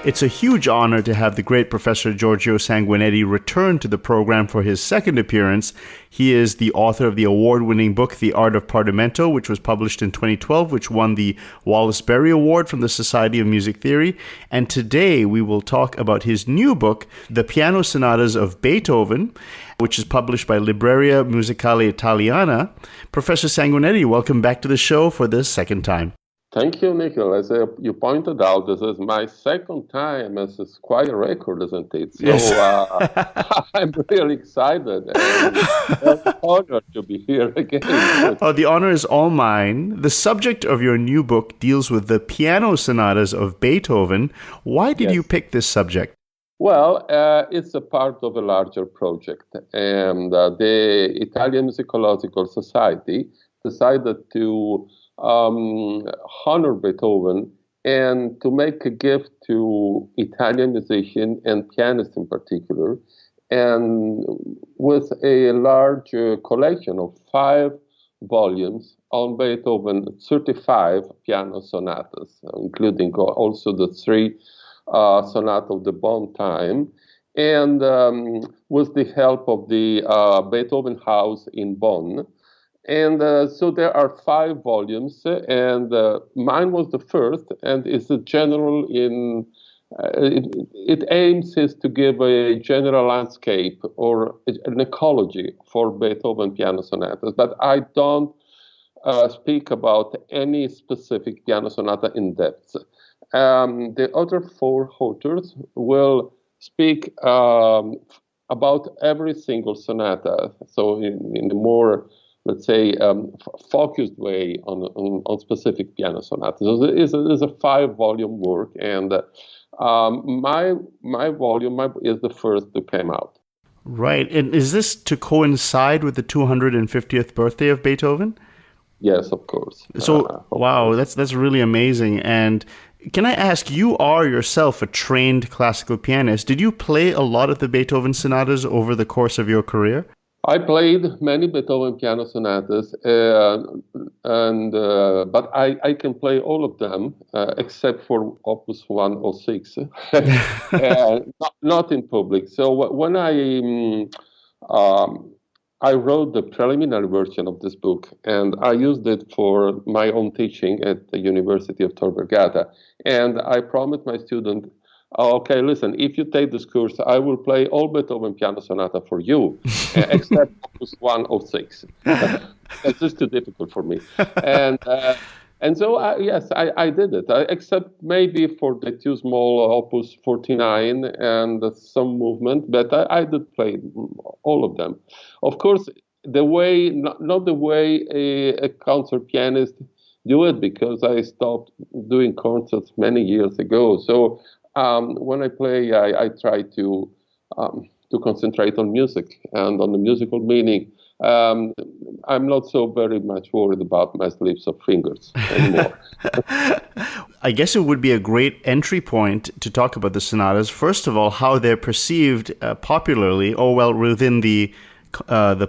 It's a huge honor to have the great Professor Giorgio Sanguinetti return to the program for his second appearance. He is the author of the award-winning book, The Art of Partimento, which was published in 2012, which won the Wallace Berry Award from the Society of Music Theory. And today we will talk about his new book, The Piano Sonatas of Beethoven, which is published by Libreria Musicale Italiana. Professor Sanguinetti, welcome back to the show for the second time. Thank you, Nikhil. As you pointed out, this is my second time. This is quite a record, isn't it? So yes. I'm really excited and it's honored to be here again. Oh, the honor is all mine. The subject of your new book deals with the piano sonatas of Beethoven. Why did you pick this subject? Well, it's a part of a larger project. And the Italian Musicological Society decided to honor Beethoven and to make a gift to Italian musicians and pianists in particular, and with a large collection of 5 volumes on Beethoven, 35 piano sonatas, including also the 3 sonata of the Bonn time, and with the help of the Beethoven House in Bonn. And so there are 5 volumes, and mine was the first, and it's a general in, it aims is to give a general landscape or an ecology for Beethoven piano sonatas, but I don't speak about any specific piano sonata in depth. The other 4 authors will speak about every single sonata, so in a more, let's say, focused way on specific piano sonatas. So it's a 5-volume work, and my volume is the first to come out. Right. And is this to coincide with the 250th birthday of Beethoven? Yes, of course. So, wow, that's really amazing. And can I ask, you are yourself a trained classical pianist. Did you play a lot of the Beethoven sonatas over the course of your career? I played many Beethoven piano sonatas, but I can play all of them except for Opus 106, not in public. So when I wrote the preliminary version of this book, and I used it for my own teaching at the University of Tor Vergata, and I promised my student, okay, listen, if you take this course, I will play all Beethoven piano sonata for you, except Opus 106. It's just too difficult for me. And so, yes, I did it, except maybe for the 2 small Opus 49 and some movement, but I did play all of them. Of course, the way, not the way a concert pianist do it, because I stopped doing concerts many years ago. So when I play, I try to concentrate on music and on the musical meaning. I'm not so very much worried about my slips of fingers anymore. I guess it would be a great entry point to talk about the sonatas. First of all, how they're perceived popularly, within the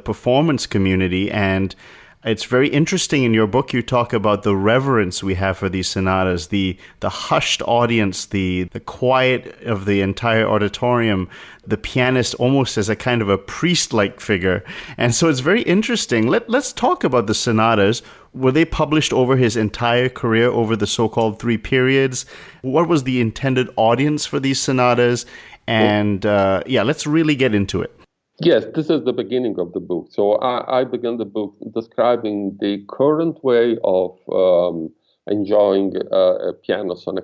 performance community. And it's very interesting in your book, you talk about the reverence we have for these sonatas, the hushed audience, the quiet of the entire auditorium, the pianist almost as a kind of a priest-like figure. And so it's very interesting. Let's talk about the sonatas. Were they published over his entire career, over the so-called 3 periods? What was the intended audience for these sonatas? And let's really get into it. Yes, this is the beginning of the book. So I began the book describing the current way of enjoying a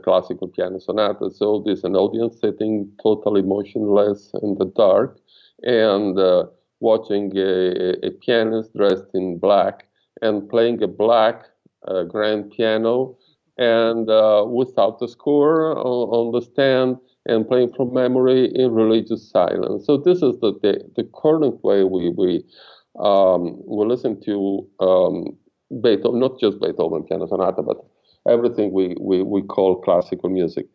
classical piano sonata. So there's an audience sitting totally motionless in the dark and watching a pianist dressed in black and playing a black grand piano and without the score on the stand, and playing from memory in religious silence. So this is the current way we listen to Beethoven, not just Beethoven piano sonata, but everything we call classical music.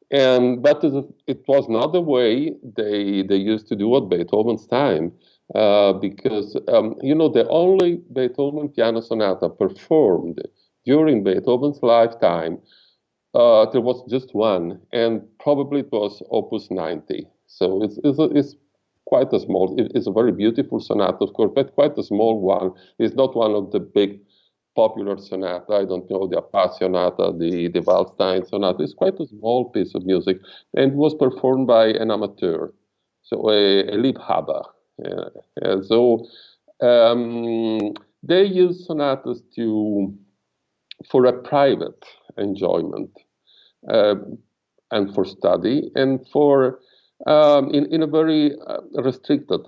But it was not the way they used to do at Beethoven's time, because the only Beethoven piano sonata performed during Beethoven's lifetime there was just one, and probably it was Opus 90. So it's quite a small. It's a very beautiful sonata, of course, but quite a small one. It's not one of the big popular sonata. I don't know, the Appassionata, the Waldstein sonata. It's quite a small piece of music, and was performed by an amateur, so a Liebhaber. And so they use sonatas for a private enjoyment and for study and for in a very restricted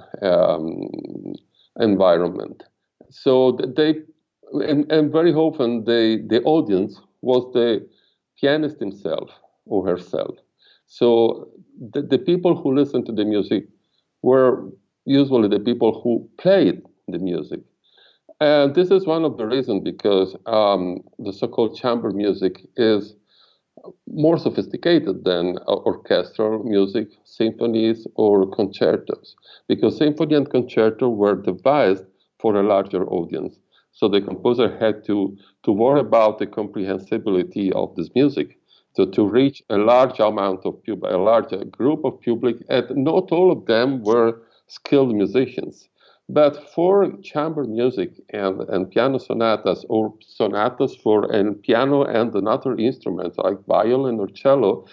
environment. So they and very often the audience was the pianist himself or herself. So the people who listened to the music were usually the people who played the music. And this is one of the reasons because the so-called chamber music is more sophisticated than orchestral music, symphonies, or concertos, because symphony and concerto were devised for a larger audience. So the composer had to worry about the comprehensibility of this music, so to reach a large amount of a larger group of public, and not all of them were skilled musicians. But for chamber music and piano sonatas or sonatas for piano and another instrument like violin or cello,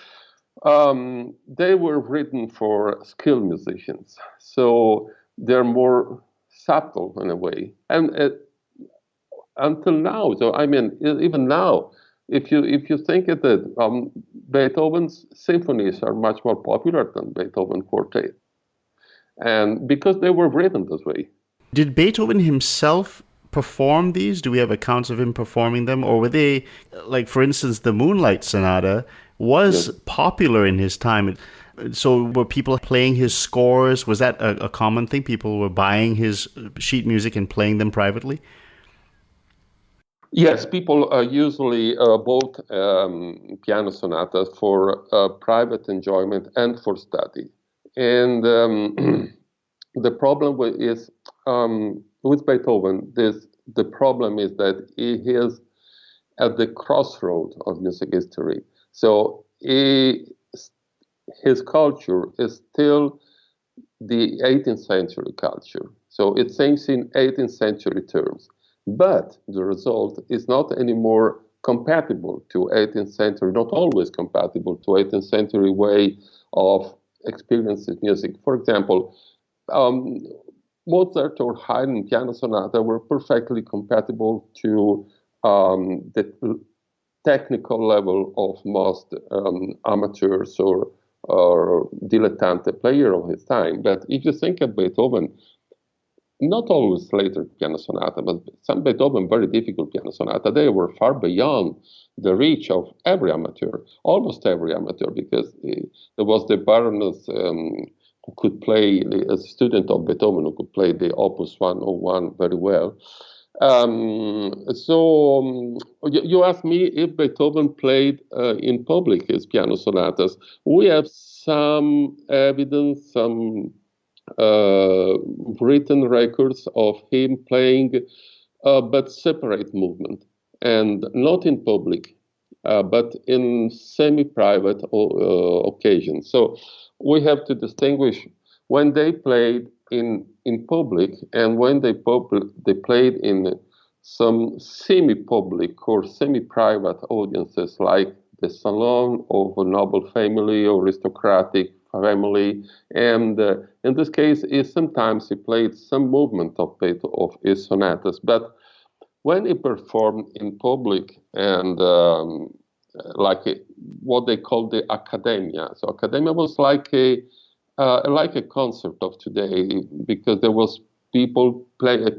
they were written for skilled musicians. So they're more subtle in a way. And until now, so I mean, even now, if you think of it, Beethoven's symphonies are much more popular than Beethoven quartet, and because they were written this way. Did Beethoven himself perform these? Do we have accounts of him performing them? Or were they, like, for instance, the Moonlight Sonata was popular in his time. So were people playing his scores? Was that a common thing? People were buying his sheet music and playing them privately? Yes, people usually bought piano sonatas for private enjoyment and for study. And the problem is with Beethoven, the problem is that he is at the crossroad of music history. So his culture is still the 18th century culture. So it thinks in 18th century terms. But the result is not anymore compatible to 18th century, not always compatible to 18th century way of experiencing music. For example, Mozart or Haydn piano sonata were perfectly compatible to the technical level of most amateurs or dilettante player of his time. But if you think of Beethoven, not always later piano sonata, but some Beethoven very difficult piano sonata, they were far beyond the reach of every amateur, almost every amateur, because there was the Baroness who could play, a student of Beethoven who could play the Opus 101 very well. You asked me if Beethoven played in public his piano sonatas. We have some evidence, some written records of him playing, but separate movement, and not in public, but in semi-private occasions. So we have to distinguish when they played in public and when they played in some semi-public or semi-private audiences, like the salon of a noble family or aristocratic family. And in this case, sometimes he played some movement of his sonatas. But when he performed in public and what they call the Accademia, so Accademia was like a concert of today, because there was people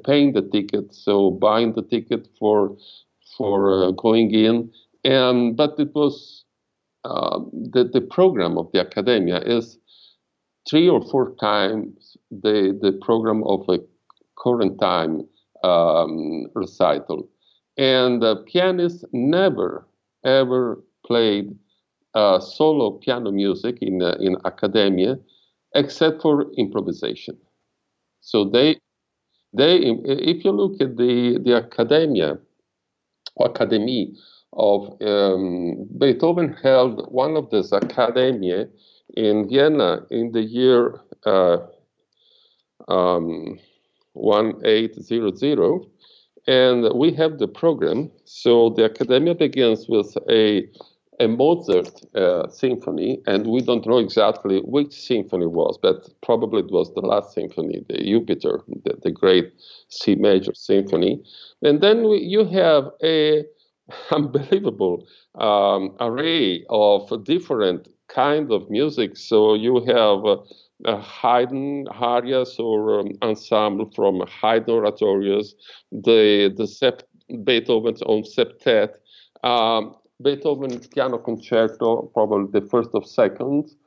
paying the ticket, so buying the ticket for going in, but it was the program of the Accademia is 3 or 4 times the program of a current time recital, and pianists never ever played solo piano music in Accademia, except for improvisation. So if you look at the Accademia, Academy Beethoven held one of these academia in Vienna in the year 1800, and we have the program. So the academia begins with a Mozart symphony, and we don't know exactly which symphony it was, but probably it was the last symphony, the Jupiter, the great C major symphony. And then you have a unbelievable array of different kind of music. So you have Haydn arias or ensemble from Haydn oratorios, Beethoven's own septet, Beethoven piano concerto, probably the first of seconds,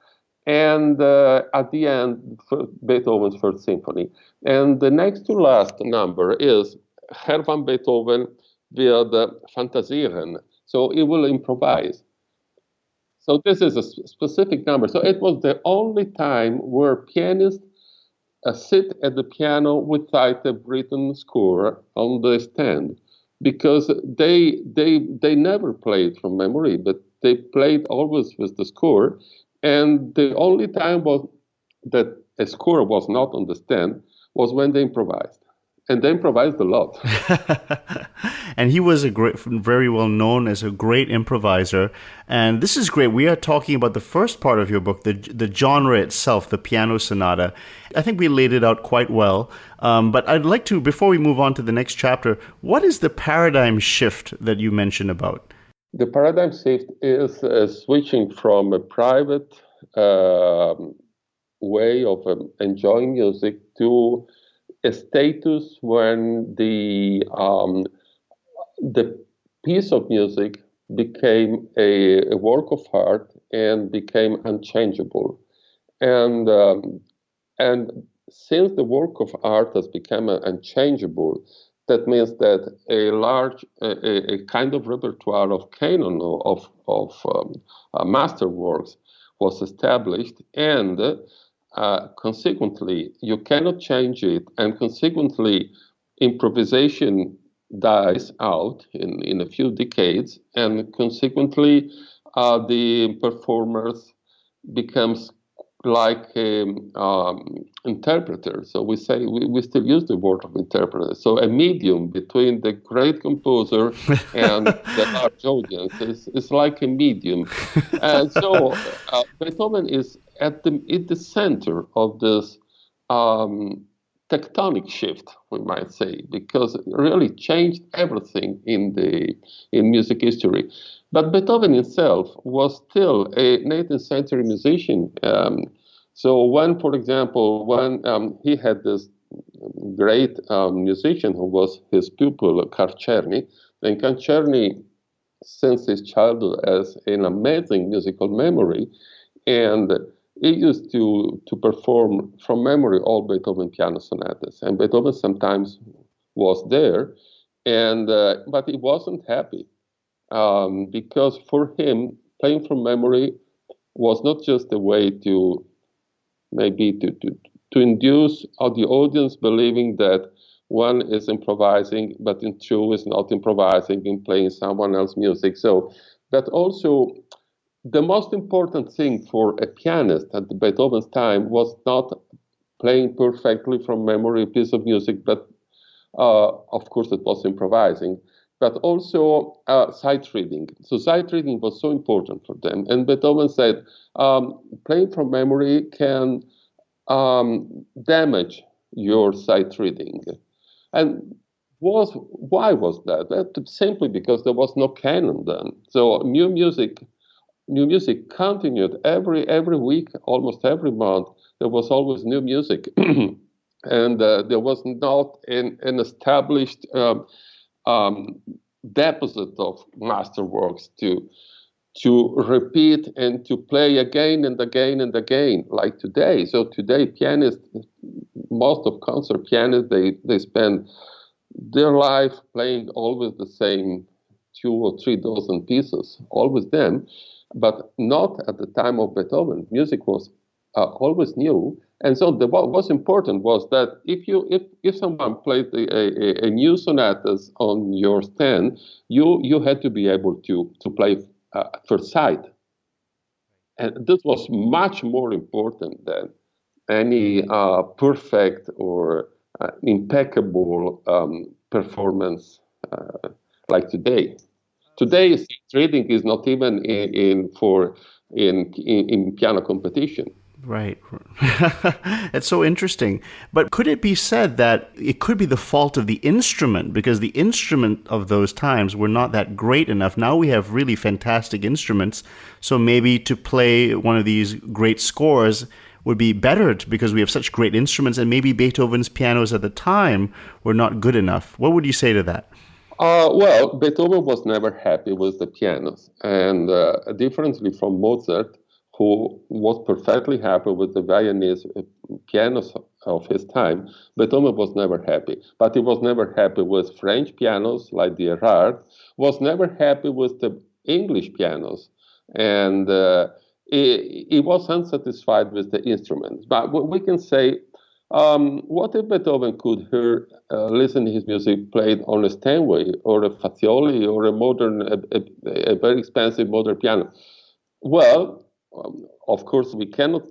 and at the end, Beethoven's first symphony. And the next to last number is Hermann Beethoven with Fantasieren. So he will improvise. So this is a specific number. So it was the only time where pianists sit at the piano without a written score on the stand, because they never played from memory, but they played always with the score. And the only time was that a score was not on the stand was when they improvised. And they improvised a lot. And he was very well known as a great improviser. And this is great. We are talking about the first part of your book, the genre itself, the piano sonata. I think we laid it out quite well. But I'd like to, before we move on to the next chapter, what is the paradigm shift that you mentioned about? The paradigm shift is switching from a private way of enjoying music to a status when the piece of music became a work of art and became unchangeable. And since the work of art has become unchangeable, that means that a kind of repertoire of canon of masterworks was established, and consequently, you cannot change it, and consequently, improvisation dies out in a few decades, and consequently, the performers becomes like interpreter. So we say we still use the word of interpreter. So a medium between the great composer and the large audience is like a medium. And so Beethoven is at the center of this tectonic shift, we might say, because it really changed everything in music history. But Beethoven himself was still a 19th century musician. So when, for example, he had this great musician who was his pupil, Czerny, and Czerny, since his childhood, has an amazing musical memory, and he used to perform from memory all Beethoven piano sonatas. And Beethoven sometimes was there, and but he wasn't happy. Because for him, playing from memory was not just a way to maybe to induce the audience believing that one is improvising, but in truth is not improvising and playing someone else's music. So, but also the most important thing for a pianist at Beethoven's time was not playing perfectly from memory a piece of music, but of course it was improvising, but also sight reading. So sight reading was so important for them. And Beethoven said, playing from memory can damage your sight reading. And why was that? Simply because there was no canon then. So new music continued every week, almost every month. There was always new music. And there was not an established deposit of masterworks to repeat and to play again and again and again, like today. So today, pianists, most of concert pianists, they spend their life playing always the same 2 or 3 dozen pieces, always them, but not at the time of Beethoven. Music was always new. And so what was important was that if someone played a new sonatas on your stand, you had to be able to play first sight. And this was much more important than any perfect or impeccable performance like today. Today, reading is not even in piano competition. Right. It's so interesting. But could it be said that it could be the fault of the instrument, because the instrument of those times were not that great enough? Now we have really fantastic instruments. So maybe to play one of these great scores would be better because we have such great instruments, and maybe Beethoven's pianos at the time were not good enough. What would you say to that? Well, Beethoven was never happy with the pianos. And differently from Mozart, who was perfectly happy with the Viennese pianos of his time, Beethoven was never happy. But he was never happy with French pianos like the Erard, was never happy with the English pianos, and he was unsatisfied with the instruments. But we can say, what if Beethoven could hear, listen to his music played on a Steinway or a Fazioli or a very expensive modern piano? Well, of course, we cannot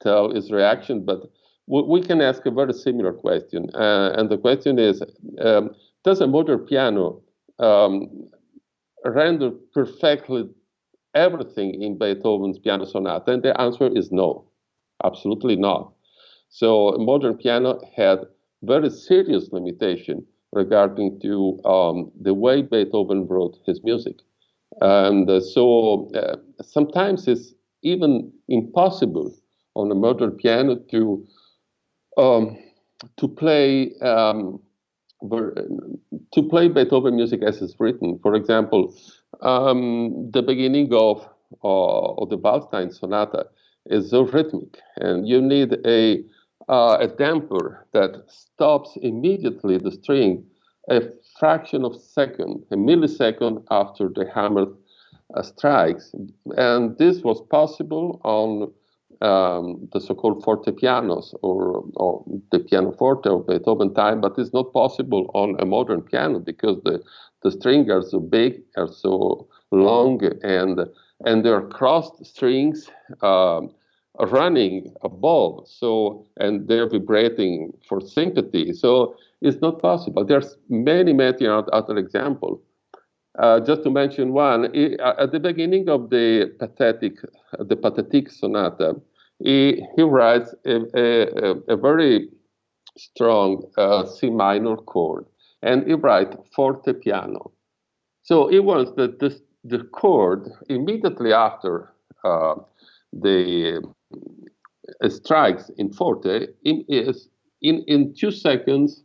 tell his reaction, but we can ask a very similar question. And the question is, does a modern piano render perfectly everything in Beethoven's piano sonata? And the answer is no, absolutely not. So a modern piano had very serious limitation regarding to the way Beethoven wrote his music. And so sometimes it's even impossible on a modern piano to play Beethoven music as it's written. For example, the beginning of the Waldstein sonata is so rhythmic, and you need a damper that stops immediately the string a fraction of a second, a millisecond after the hammer strikes. And this was possible on the so-called fortepianos or the pianoforte of Beethoven time, but it's not possible on a modern piano because the strings are so big, are so long, and there are crossed strings running above, and they're vibrating for sympathy. So it's not possible. There's many other examples. Just to mention one, at the beginning of the Pathetic sonata, he writes a very strong C minor chord, and he writes Fortepiano. So he wants that the chord immediately after the strikes in forte in 2 seconds.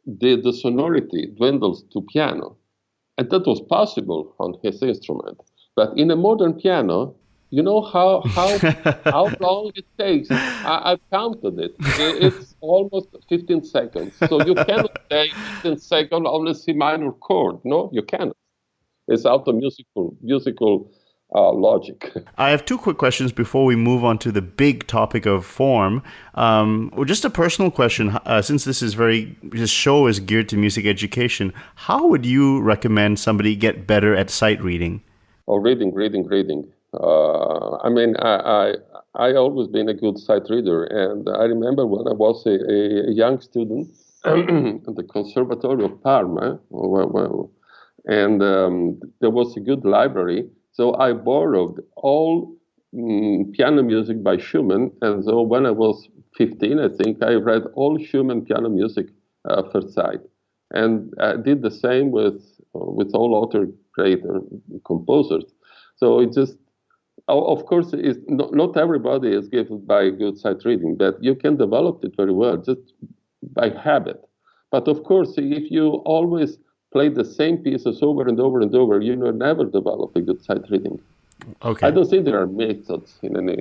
The sonority dwindles to piano, and that was possible on his instrument. But in a modern piano, you know how long it takes. I've counted it. It's almost 15 seconds. So you cannot play 15 seconds on a C minor chord. No, you cannot. It's out of musical logic. I have 2 quick questions before we move on to the big topic of form. Or just a personal question, since this show is geared to music education, how would you recommend somebody get better at sight reading? Oh, reading. I always been a good sight reader, and I remember when I was a young student at the Conservatory of Parma, and there was a good library. So I borrowed all piano music by Schumann, and so when I was 15, I think I read all Schumann piano music first sight, and I did the same with all other great composers. So it just, of course, not everybody is gifted by good sight reading, but you can develop it very well just by habit. But of course, if you always play the same pieces over and over and over, you will never develop a good sight reading. Okay. I don't think there are methods in any.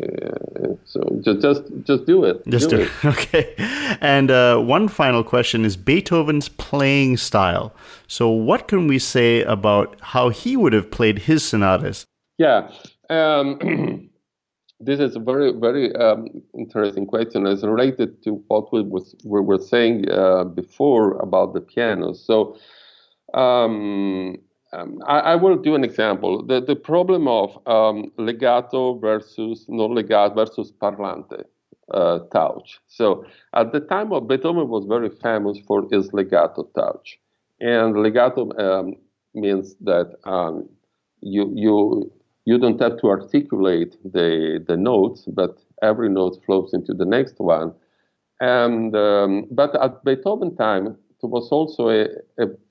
So just do it. Just do it. Okay. And one final question is Beethoven's playing style. So what can we say about how he would have played his sonatas? Yeah. This is a very, very interesting question. It's related to what we were saying before about the piano. So I will do an example. The problem of legato versus non legato versus parlante touch. So at the time of Beethoven was very famous for his legato touch, and legato means that you don't have to articulate the notes, but every note flows into the next one. And but at Beethoven time, there was also a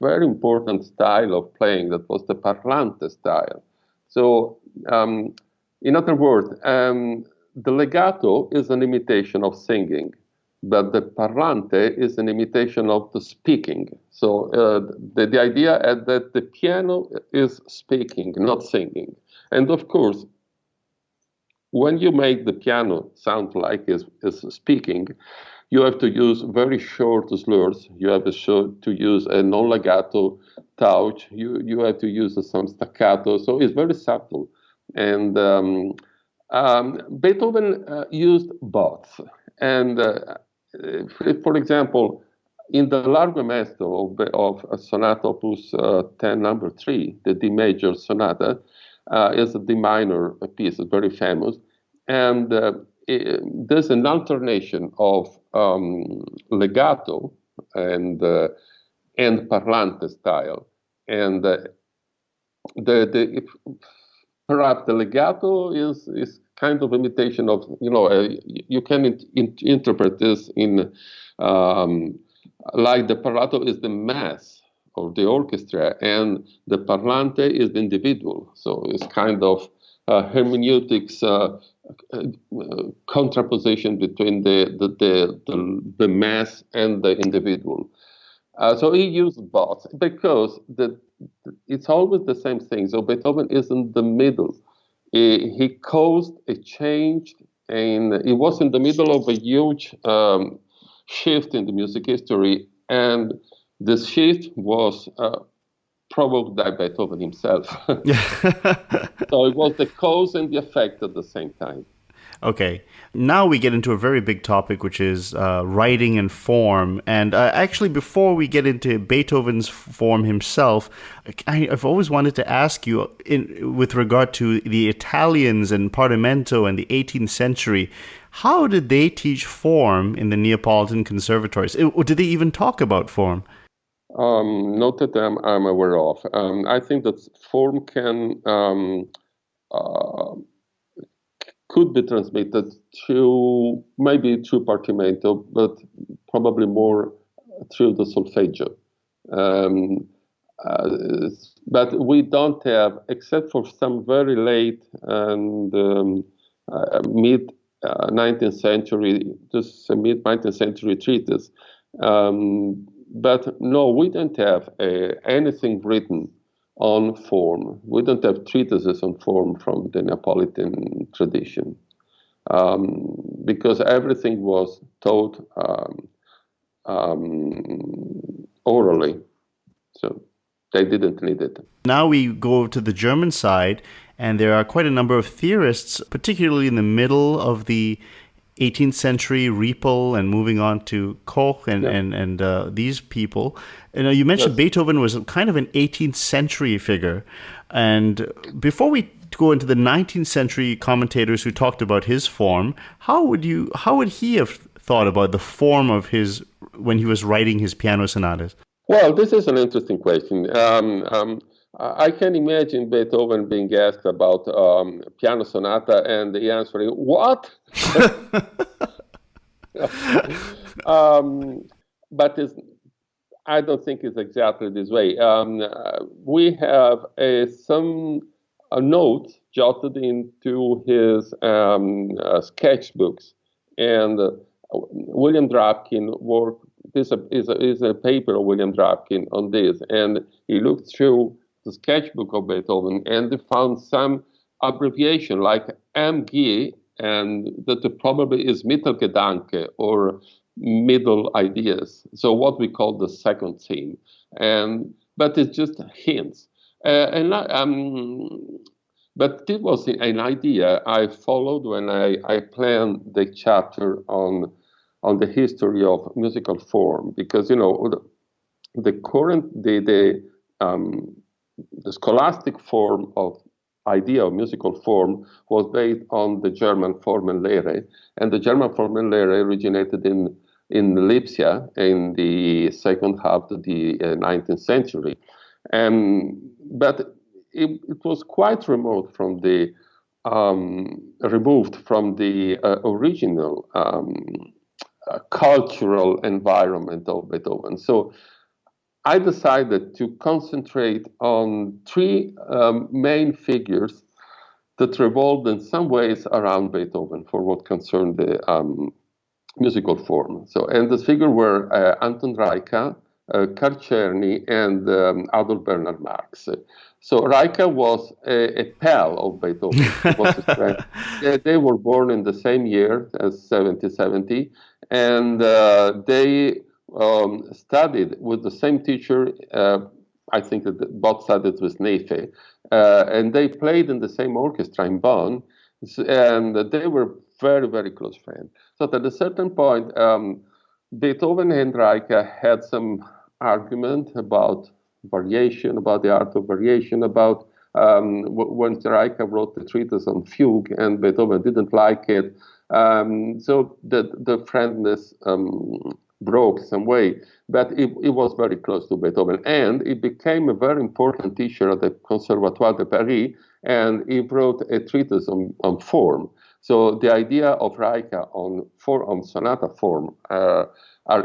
very important style of playing that was the parlante style. So, in other words, the legato is an imitation of singing, but the parlante is an imitation of the speaking. So the idea is that the piano is speaking, not singing. And of course, when you make the piano sound like it's speaking, you have to use very short slurs. You have to use a non-legato touch. You have to use some staccato. So it's very subtle. And Beethoven used both. And for example, in the Largo Maestro of Sonata Opus 10, number 3, the D major sonata, is a D minor piece, very famous. And there's an alternation of legato and parlante style. And perhaps the legato is kind of imitation of, you can interpret this in like the parlato is the mass or the orchestra, and the parlante is the individual. So it's kind of hermeneutics contraposition between the mass and the individual. So he used both because it's always the same thing. So Beethoven is in the middle. He caused a change, and he was in the middle of a huge shift in the music history, and this shift was provoked by Beethoven himself. So it was the cause and the effect at the same time. Okay. Now we get into a very big topic, which is writing and form. And actually, before we get into Beethoven's form himself, I've always wanted to ask you, with regard to the Italians and Partimento and the 18th century, how did they teach form in the Neapolitan conservatories? Or did they even talk about form? Not that I'm aware of. I think that form could be transmitted maybe through Partimento, but probably more through the solfeggio. But we don't have, except for some very late and mid 19th century, just a mid 19th century treatise. But no, we don't have anything written on form. We don't have treatises on form from the Neapolitan tradition, because everything was taught orally, so they didn't need it. Now we go to the German side, and there are quite a number of theorists, particularly in the middle of the 18th century, Riepel, and moving on to Koch and these people. You mentioned Beethoven was kind of an 18th century figure. And before we go into the 19th century commentators who talked about his form, how would he have thought about the form of his when he was writing his piano sonatas? Well, this is an interesting question. I can imagine Beethoven being asked about piano sonata and the answering, what? But I don't think it's exactly this way. We have some notes jotted into his sketchbooks, and William Drapkin worked. This is a paper of William Drapkin on this, and he looked through the sketchbook of Beethoven, and they found some abbreviation like MG, and that probably is Mittelgedanke, or middle ideas. So what we call the second theme, but it's just hints. But this was an idea I followed when I planned the chapter on the history of musical form, because the current the scholastic form of idea of musical form was based on the German Formenlehre, and the German Formenlehre originated in Lipsia in the second half of the 19th century. But it was quite remote from the removed from the original cultural environment of Beethoven. So I decided to concentrate on three main figures that revolved in some ways around Beethoven for what concerned the musical form. So, and the figures were Anton Reicha, Karl Czerny, and Adolf Bernhard Marx. So Reicha was a pal of Beethoven. Was his friend. They were born in the same year as 1770, and they studied with the same teacher. I think that both studied with Nefe, and they played in the same orchestra in Bonn, and they were very, very close friends. So at a certain point, Beethoven and Reicha had some argument about variation, about the art of variation, about when Reicha wrote the treatise on fugue, and Beethoven didn't like it. So the friendliness broke some way, but it was very close to Beethoven, and it became a very important teacher at the Conservatoire de Paris, and he wrote a treatise on form. So the idea of Reicha on sonata form are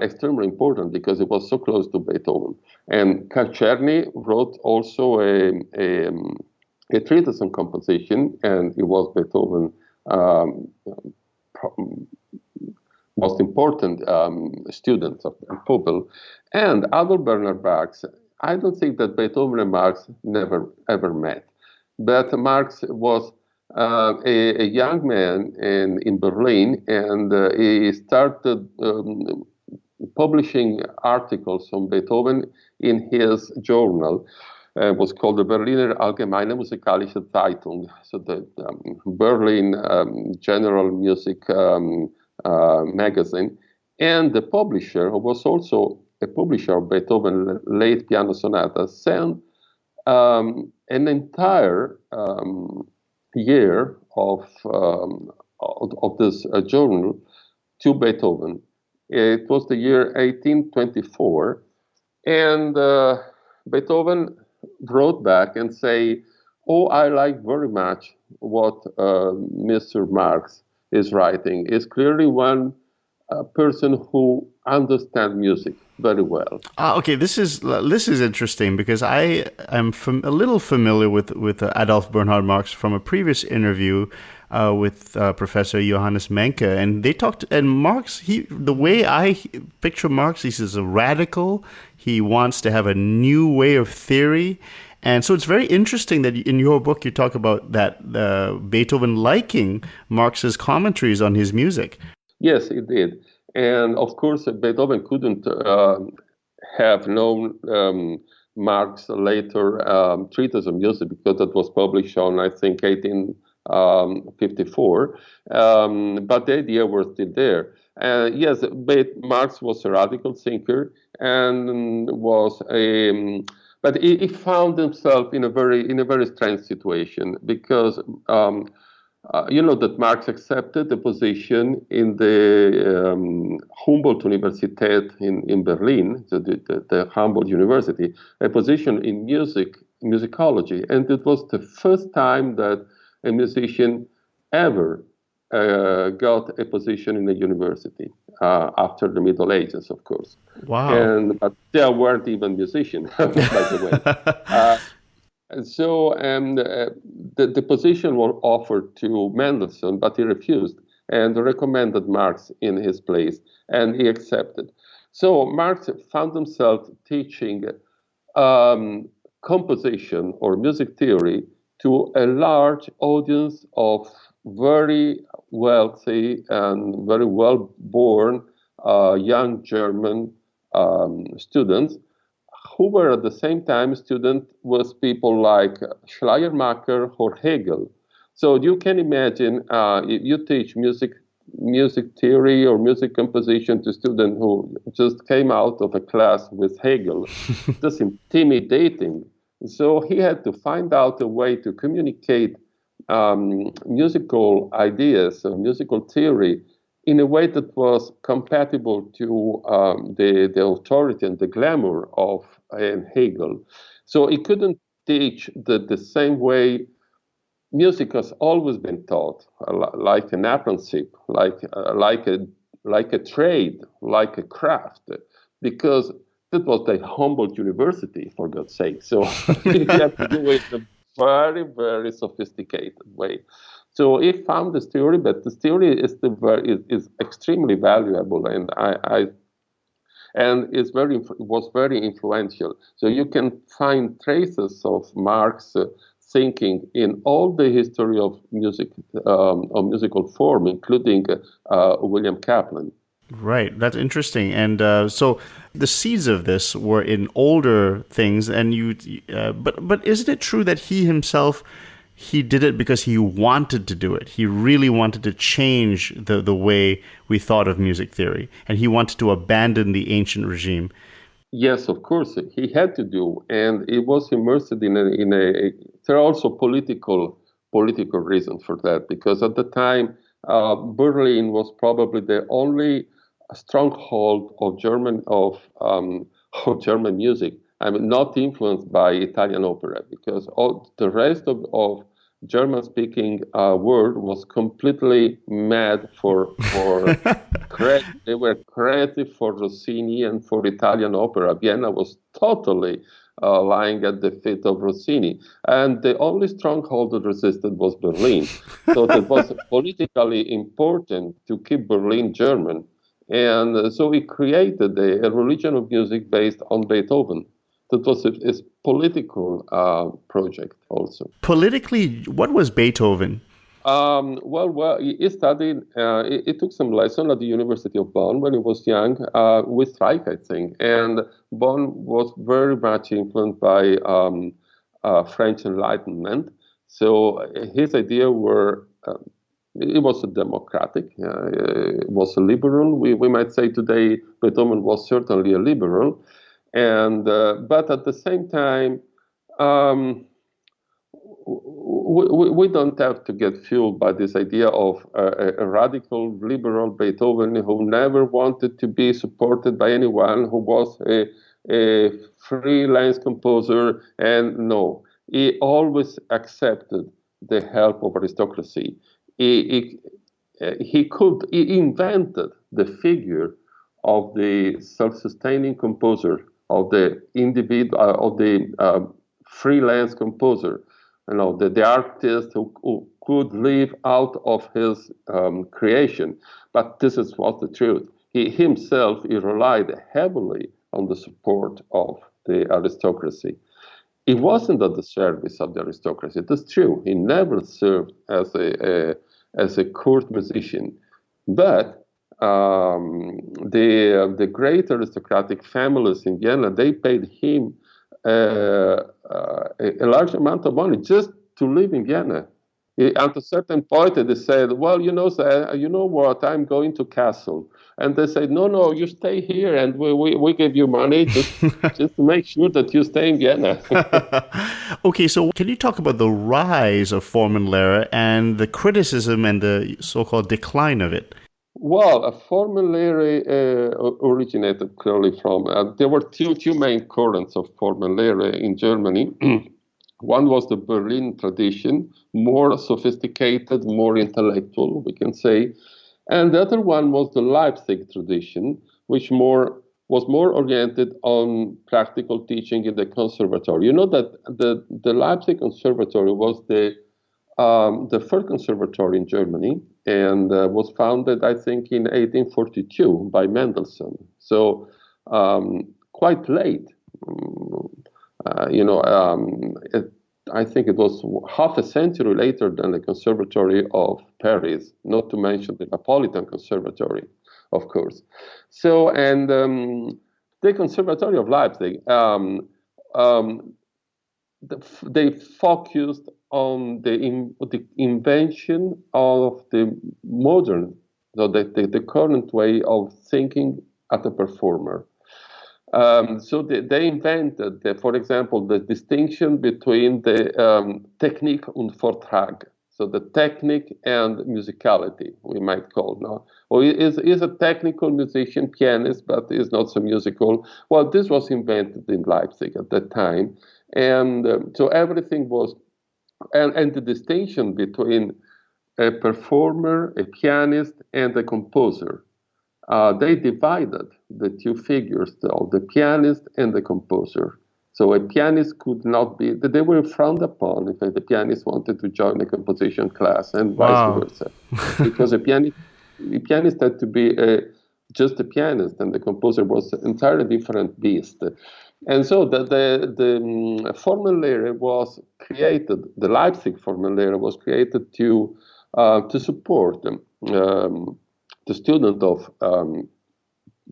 extremely important because it was so close to Beethoven. And Karl Czerny wrote also a treatise on composition, and it was Beethoven most important student and pupil. And Adolf Bernhard Marx, I don't think that Beethoven and Marx never ever met, but Marx was a young man in Berlin, and he started publishing articles on Beethoven in his journal. Was called the Berliner Allgemeine Musikalische Zeitung, so the Berlin General Music magazine. And the publisher, who was also a publisher of Beethoven late piano sonatas, sent an entire year of this journal to Beethoven. It was the year 1824, and Beethoven wrote back and say, "Oh, I like very much what Mr. Marx is writing. Is clearly one person who understands music very well." Okay, this is interesting because I am a little familiar with Adolf Bernhard Marx from a previous interview with Professor Johannes Menke, and they talked. And Marx, the way I picture Marx, he's a radical. He wants to have a new way of theory. And so it's very interesting that in your book you talk about that Beethoven liking Marx's commentaries on his music. Yes, it did. And of course, Beethoven couldn't have known Marx later treatise on music because that was published on, I think, 1854. But the idea was still there. Yes, Marx was a radical thinker and was a... But he found himself in a very strange situation because that Marx accepted the position in the Humboldt Universität in Berlin, the Humboldt University, a position in musicology, and it was the first time that a musician ever got a position in a university after the Middle Ages, of course. Wow! But there weren't even musicians, by the way. So the position was offered to Mendelssohn, but he refused and recommended Marx in his place, and he accepted. So Marx found himself teaching composition or music theory to a large audience of very wealthy and very well-born young German students who were at the same time students with people like Schleiermacher or Hegel. So you can imagine if you teach music theory or music composition to students who just came out of a class with Hegel, that's intimidating. So he had to find out a way to communicate musical ideas, musical theory, in a way that was compatible to the authority and the glamour of Hegel. So he couldn't teach the same way music has always been taught, like an apprenticeship, like a trade, like a craft, because that was the Humboldt University, for God's sake. So you have to do it in a very, very sophisticated way. So he found this theory, but this theory is extremely valuable, and was very influential. So you can find traces of Marx thinking in all the history of music, of musical form, including William Kaplan. Right, that's interesting. And so the seeds of this were in older things, and but isn't it true that he himself, he did it because he wanted to do it? He really wanted to change the way we thought of music theory, and he wanted to abandon the ancient regime. Yes, of course, he had to do, and he was immersed in a. There are also political reasons for that, because at the time, Berlin was probably the only stronghold of German music. I mean, not influenced by Italian opera, because all the rest of German-speaking world was completely mad for they were crazy for Rossini and for Italian opera. Vienna was totally lying at the feet of Rossini, and the only stronghold that resisted was Berlin. So it was politically important to keep Berlin German, and so he created a religion of music based on Beethoven. That was a political project also. Politically, what was Beethoven? Well, he studied, he took some lesson at the University of Bonn when he was young, with Reicha, I think. And Bonn was very much influenced by French Enlightenment. So his idea were, it was a democratic, it was a liberal. We might say today Beethoven was certainly a liberal. And but at the same time, we don't have to get fueled by this idea of a radical liberal Beethoven who never wanted to be supported by anyone, who was a freelance composer. And no, he always accepted the help of aristocracy. He invented the figure of the self-sustaining composer, of the individual, of the freelance composer. You know, the artist who could live out of his creation. But this is what the truth. He relied heavily on the support of the aristocracy. He wasn't at the service of the aristocracy. It is true. He never served as a court musician. But the great aristocratic families in Vienna, they paid him a large amount of money just to live in Vienna. At a certain point, they said, "Well, you know what? I'm going to Kassel," and they said, "No, you stay here, and we give you money just to make sure that you stay in Vienna." Okay, so can you talk about the rise of Formenlehre and the criticism and the so-called decline of it? Well, a Formenlehre originated clearly from, there were two main currents of Formenlehre in Germany. One was the Berlin tradition, more sophisticated, more intellectual, we can say. And the other one was the Leipzig tradition, which was more oriented on practical teaching in the conservatory. You know that the Leipzig Conservatory was the first conservatory in Germany, and was founded, I think, in 1842 by Mendelssohn. So quite late. I think it was half a century later than the Conservatory of Paris, not to mention the Neapolitan Conservatory, of course. So, and the Conservatory of Leipzig they focused on the invention of the modern, so the current way of thinking at a performer. So they invented, for example, the distinction between the Technik und Vortrag, so the technique and musicality, we might call now. Or is a technical musician, pianist, but is not so musical. Well, this was invented in Leipzig at that time. And so everything was, and the distinction between a performer, a pianist, and a composer. They divided the two figures, of the pianist and the composer. So a pianist could not be, they were frowned upon if the pianist wanted to join a composition class, and vice versa. Because a pianist had to be just a pianist, and the composer was an entirely different beast. And so the Formenlehre was created, the Leipzig Formenlehre was created to support the student of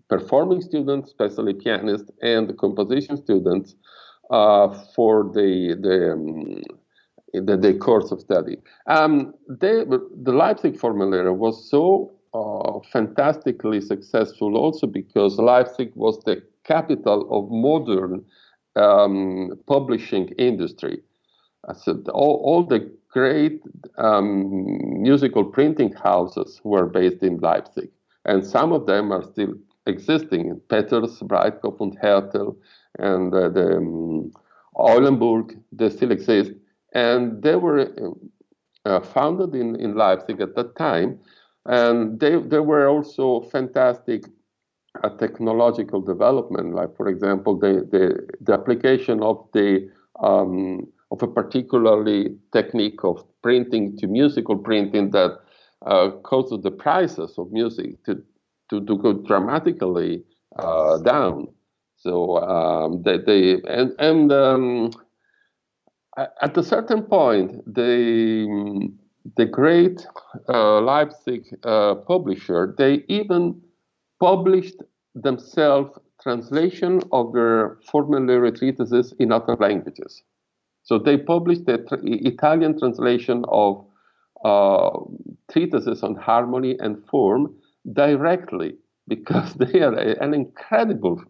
performing students, especially pianists, and the composition students for the course of study. The Leipzig Formenlehre was so fantastically successful also because Leipzig was the capital of modern publishing industry. So all the great musical printing houses were based in Leipzig, and some of them are still existing. Peters, Breitkopf and Hertel, and the Eulenburg, they still exist, and they were founded in Leipzig at that time, and they were also fantastic technological development, like for example the application of a particularly technique of printing to musical printing that causes the prices of music to go dramatically down. So at a certain point, the great Leipzig publisher, they even published themselves translation of their Formenlehre treatises in other languages. So they published the Italian translation of treatises on harmony and form directly because they are an incredible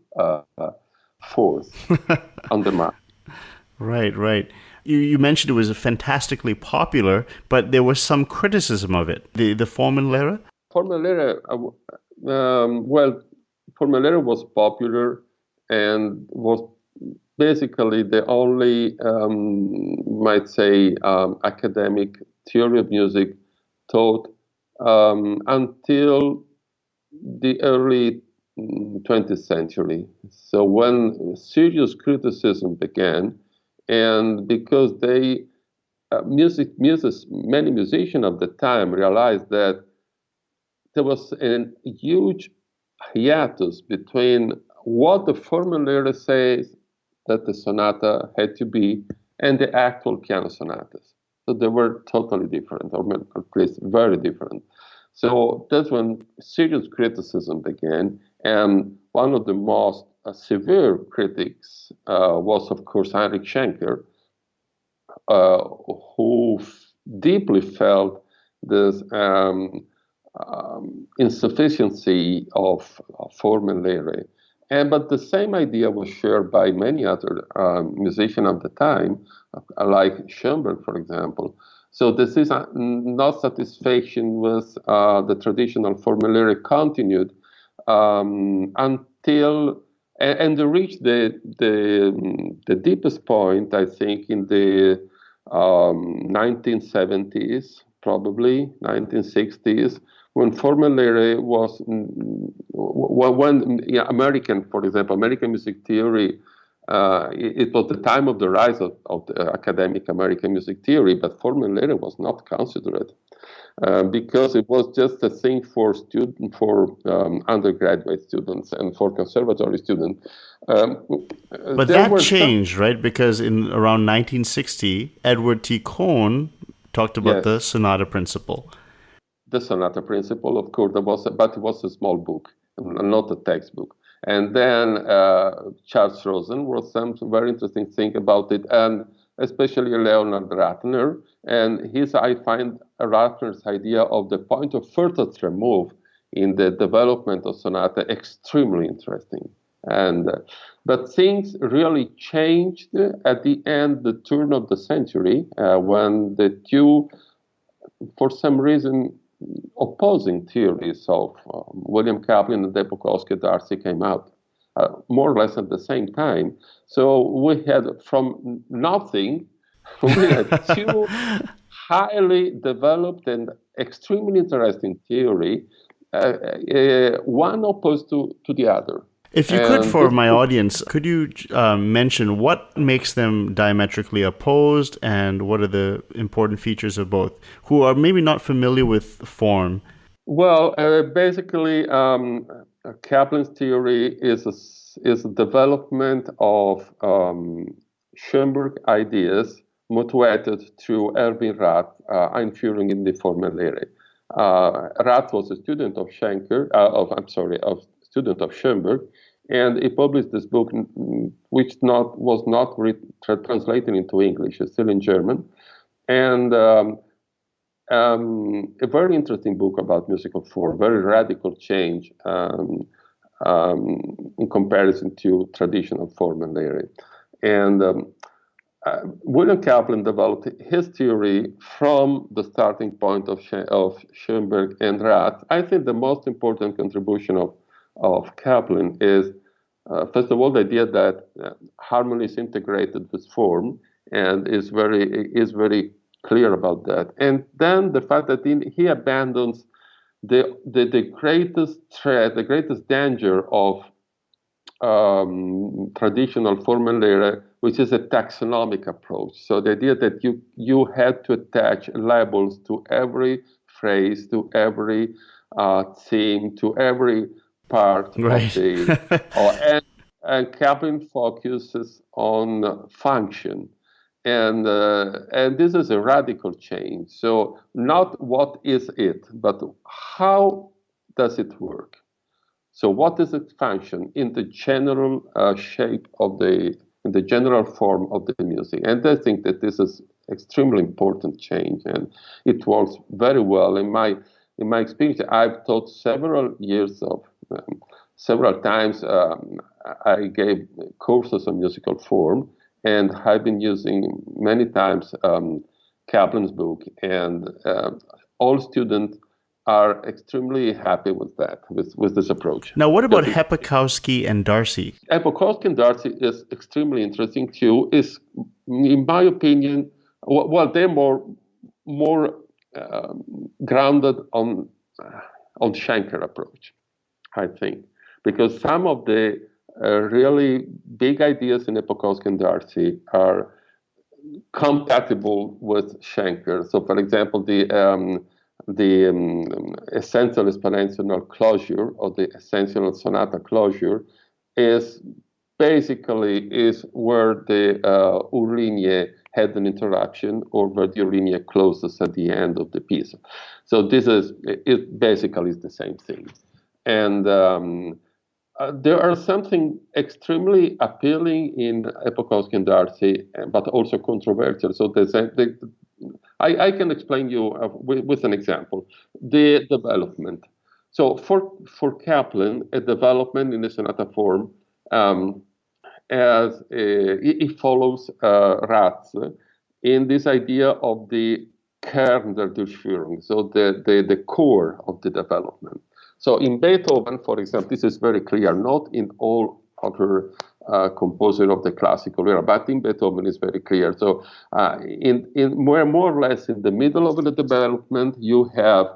force on the market. Right. You mentioned it was fantastically popular, but there was some criticism of it. The Formenlehre? Formenlehre, Formenlehre was popular and was basically the only, might say, academic theory of music taught until the early 20th century. So when serious criticism began, and because many musicians of the time realized that there was a huge hiatus between what the Formenlehre says that the sonata had to be and the actual piano sonatas. So they were totally different, or at least very different. So that's when serious criticism began, and one of the most severe critics was, of course, Heinrich Schenker, who deeply felt this insufficiency of Formenlehre. But the same idea was shared by many other musicians of the time, like Schoenberg, for example. So this is not satisfaction with the traditional Formenlehre continued until and they reached the deepest point, I think, in the 1970s, probably 1960s, when Formenlehre was when American, for example, American music theory. It was the time of the rise of the academic American music theory, but Formenlehre was not considered because it was just a thing for undergraduate students and for conservatory students. But that changed, right? Because in around 1960, Edward T. Cohn talked about the sonata principle. The sonata principle, of course, but it was a small book, not a textbook. And then Charles Rosen wrote some very interesting thing about it, and especially Leonard Ratner. And I find Ratner's idea of the point of furthest remove in the development of sonata extremely interesting. But things really changed at the end, the turn of the century, when the two, for some reason, opposing theories of William Kaplan and Hepokoski Darcy came out more or less at the same time. So we had from nothing, we had two highly developed and extremely interesting theory, one opposed to the other. If you could, for my audience, could you mention what makes them diametrically opposed and what are the important features of both, who are maybe not familiar with form? Well, basically, Kaplan's theory is a development of Schoenberg ideas motivated through Erwin Rath, Einführung in die Formenlehre. Rath was a student of student of Schoenberg, and he published this book, which was not translated into English. It's still in German, and a very interesting book about musical form, very radical change in comparison to traditional Formenlehre. And William Kaplan developed his theory from the starting point of Schoenberg and Rath. I think the most important contribution of Kaplan is, first of all, the idea that harmony is integrated with form and is very clear about that. And then the fact that he abandons the greatest threat, the greatest danger of traditional Formenlehre, which is a taxonomic approach. So the idea that you had to attach labels to every phrase, to every theme, to every part right. of the... and Kaplan focuses on function. And this is a radical change. So not what is it, but how does it work? So what is its function in the general shape of in the general form of the music? And I think that this is extremely important change, and it works very well. In my experience, I've taught several times. I gave courses on musical form, and I've been using many times Kaplan's book, and all students are extremely happy with that, with this approach. Now, what about Hepokoski and Darcy? Hepokoski and Darcy is extremely interesting too. Is, in my opinion, well, they're more grounded on Schenker approach, I think, because some of the really big ideas in Hepokoski and Darcy are compatible with Schenker. So, for example, the essential exponential closure or the essential sonata closure is where the Urlinie had an interruption, or where the Urlinie closes at the end of the piece. So it basically is the same thing. And there are something extremely appealing in Hepokoski and Darcy, but also controversial. So I can explain you with an example. The development. So for Kaplan, a development in the sonata form, it follows Rath in this idea of the Kern der Durchführung, so the core of the development. So in Beethoven, for example, this is very clear, not in all other composers of the classical era, but in Beethoven is very clear. So in more or less in the middle of the development, you have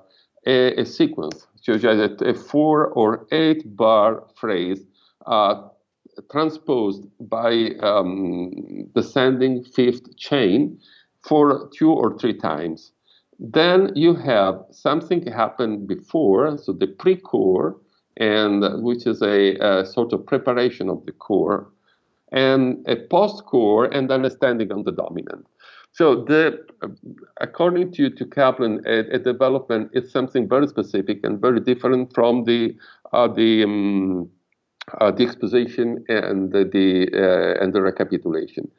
a sequence, such as a 4 or 8 bar phrase transposed by descending fifth chain for 2 or 3 times. Then you have something happen before, so the pre-core, and which is a sort of preparation of the core, and a post-core, and then a standing on the dominant. So according to Kaplan, a development is something very specific and very different from the the exposition and the recapitulation.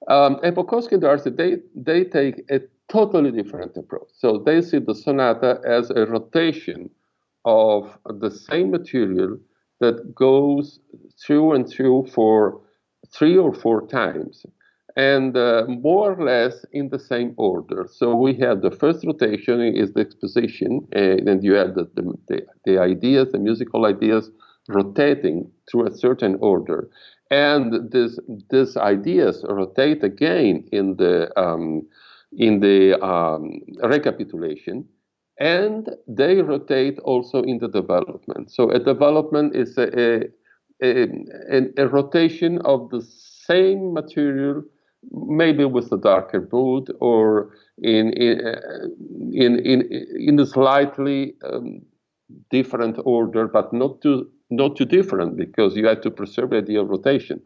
Hepokoski Darcy, they take a totally different approach. So they see the sonata as a rotation of the same material that goes through and through for 3 or 4 times, and more or less in the same order. So we have the first rotation is the exposition, and you have the ideas, the musical ideas, rotating through a certain order, and these ideas rotate again in the recapitulation, and they rotate also in the development. So a development is a rotation of the same material, maybe with a darker mood or in a slightly different order, but not too different, because you have to preserve the idea of rotation.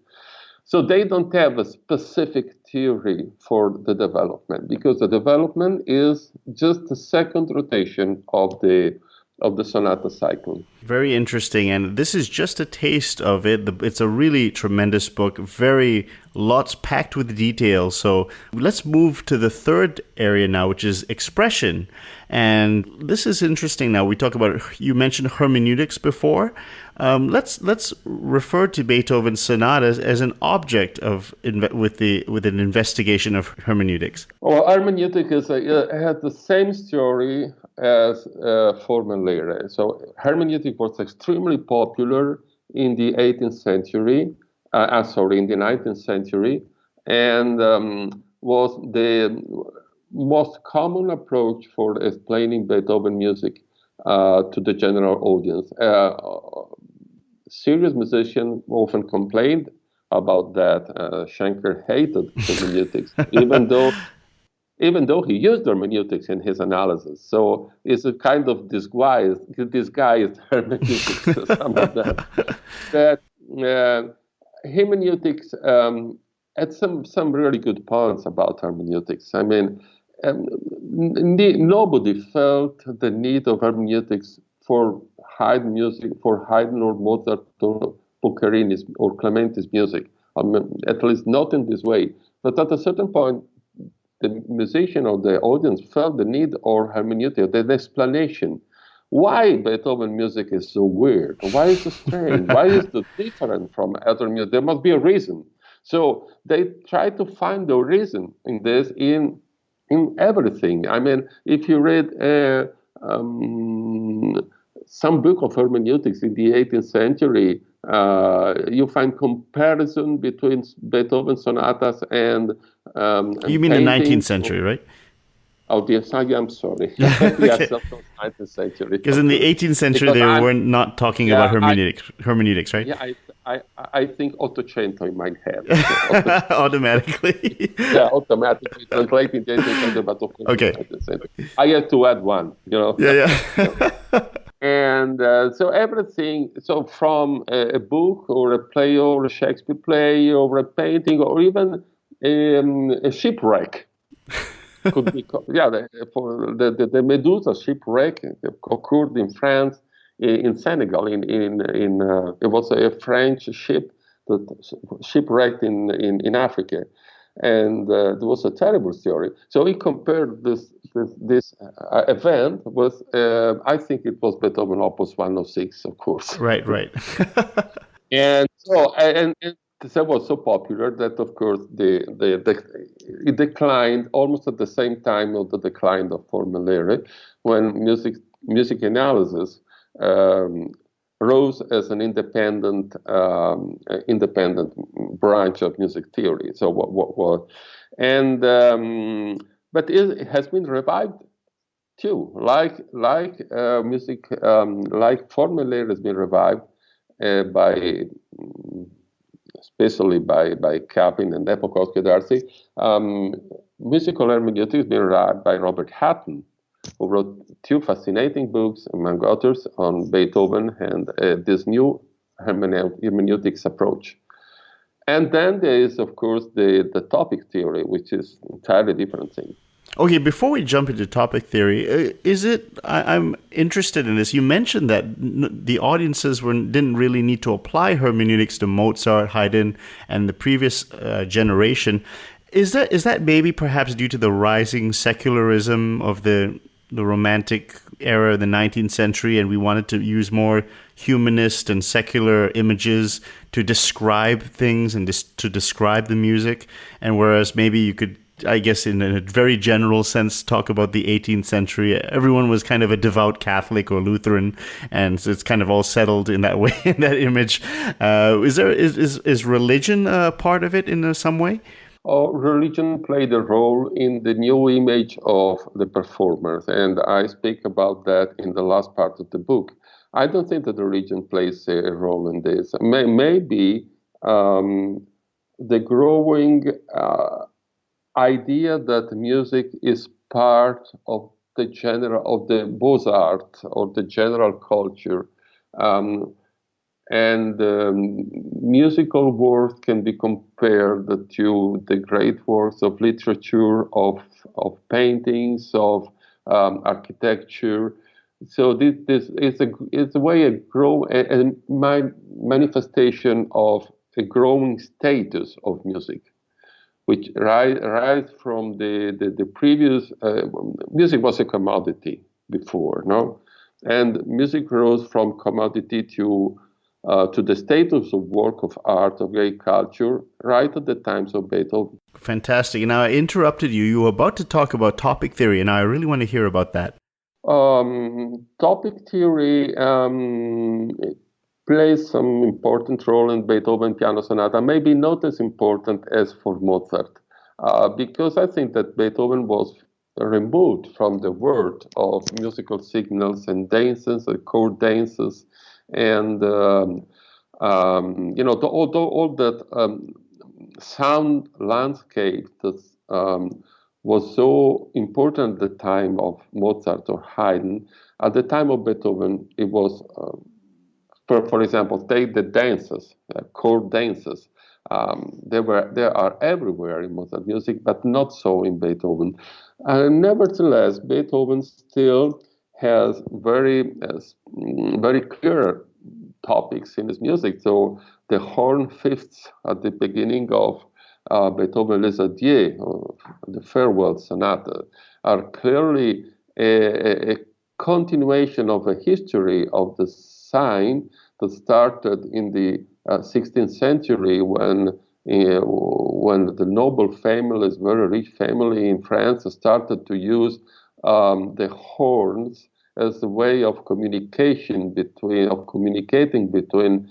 So they don't have a specific theory for the development, because the development is just the second rotation of the sonata cycle. Very interesting, and this is just a taste of it. It's a really tremendous book, lots packed with details. So let's move to the third area now, which is expression. And this is interesting now. You mentioned hermeneutics before. Let's refer to Beethoven's sonatas as an object with an investigation of hermeneutics. Well, hermeneutic has the same story as Formenlehre. So hermeneutic was extremely popular in the 18th century. In the 19th century, and was the most common approach for explaining Beethoven music to the general audience. Serious musicians often complained about that. Schenker hated hermeneutics, even though he used hermeneutics in his analysis. So it's a kind of disguised hermeneutics, some of that. That hermeneutics had some really good points about hermeneutics. I mean, nobody felt the need of hermeneutics for Haydn music, for Haydn or Mozart or Boccherini's or Clementi's music. I mean, at least not in this way. But at a certain point, the musician or the audience felt the need of hermeneutic, the explanation. Why Beethoven music is so weird? Why is it strange? Why is it different from other music? There must be a reason. So they try to find the reason in this in everything. I mean, if you read some book of hermeneutics in the 18th century, you find comparison between Beethoven sonatas and you mean the 19th century, right? Oh, yes, I'm sorry. Yes, of course, 19th century. Because in the 18th century, they were not talking about hermeneutics, right? Yeah, I think Ottocento in my head. Automatically. Yeah, automatically translating the 18th century, but of course, okay. 19th century. I had to add one, Yeah. And so everything, so from a book or a play or a Shakespeare play or a painting or even a shipwreck. Could be, the Medusa shipwreck occurred in France, in Senegal. It was a French ship that shipwrecked in Africa, and there was a terrible story. So he compared this event with, I think it was Beethoven Opus 106, of course. Right. And so that was so popular that, of course, it declined almost at the same time of the decline of Formenlehre, when music analysis rose as an independent branch of music theory. So but it has been revived too, like music, like Formenlehre has been revived especially by Kaplan and Hepokoski Darcy. Musical hermeneutics has been read by Robert Hatton, who wrote 2 fascinating books, among others, on Beethoven and this new hermeneutics approach. And then there is, of course, the topic theory, which is an entirely different thing. Okay, before we jump into topic theory, I'm interested in this. You mentioned that the audiences didn't really need to apply hermeneutics to Mozart, Haydn, and the previous generation. Is that maybe perhaps due to the rising secularism of the Romantic era of the 19th century, and we wanted to use more humanist and secular images to describe things and to describe the music, and whereas maybe you could, I guess, in a very general sense, talk about the 18th century. Everyone was kind of a devout Catholic or Lutheran, and so it's kind of all settled in that way, in that image. Is religion part of it in some way? Religion played a role in the new image of the performers, and I speak about that in the last part of the book. I don't think that religion plays a role in this. Maybe the growing idea that music is part of the Beaux-Arts or the general culture, and musical works can be compared to the great works of literature, of paintings, of architecture. So this is a way a manifestation of a growing status of music, which rise from the previous. Music was a commodity before, no, and music rose from commodity to the status of work of art, of great culture, right at the times of Beethoven. Fantastic. Now, I interrupted you. You were about to talk about topic theory, and I really want to hear about that. Topic theory plays some important role in Beethoven Piano Sonata, maybe not as important as for Mozart, because I think that Beethoven was removed from the world of musical signals and dances, chord dances, and all that sound landscape that was so important at the time of Mozart or Haydn. At the time of Beethoven, it was, for example, take the dances, chord dances. They are everywhere in Mozart music, but not so in Beethoven. Nevertheless, Beethoven still has very clear topics in his music. So the horn fifths at the beginning of Beethoven Les Adieux, the farewell sonata, are clearly a continuation of a history of the sign that started in the 16th century when the noble families, very rich family in France, started to use the horns as a way of communicating between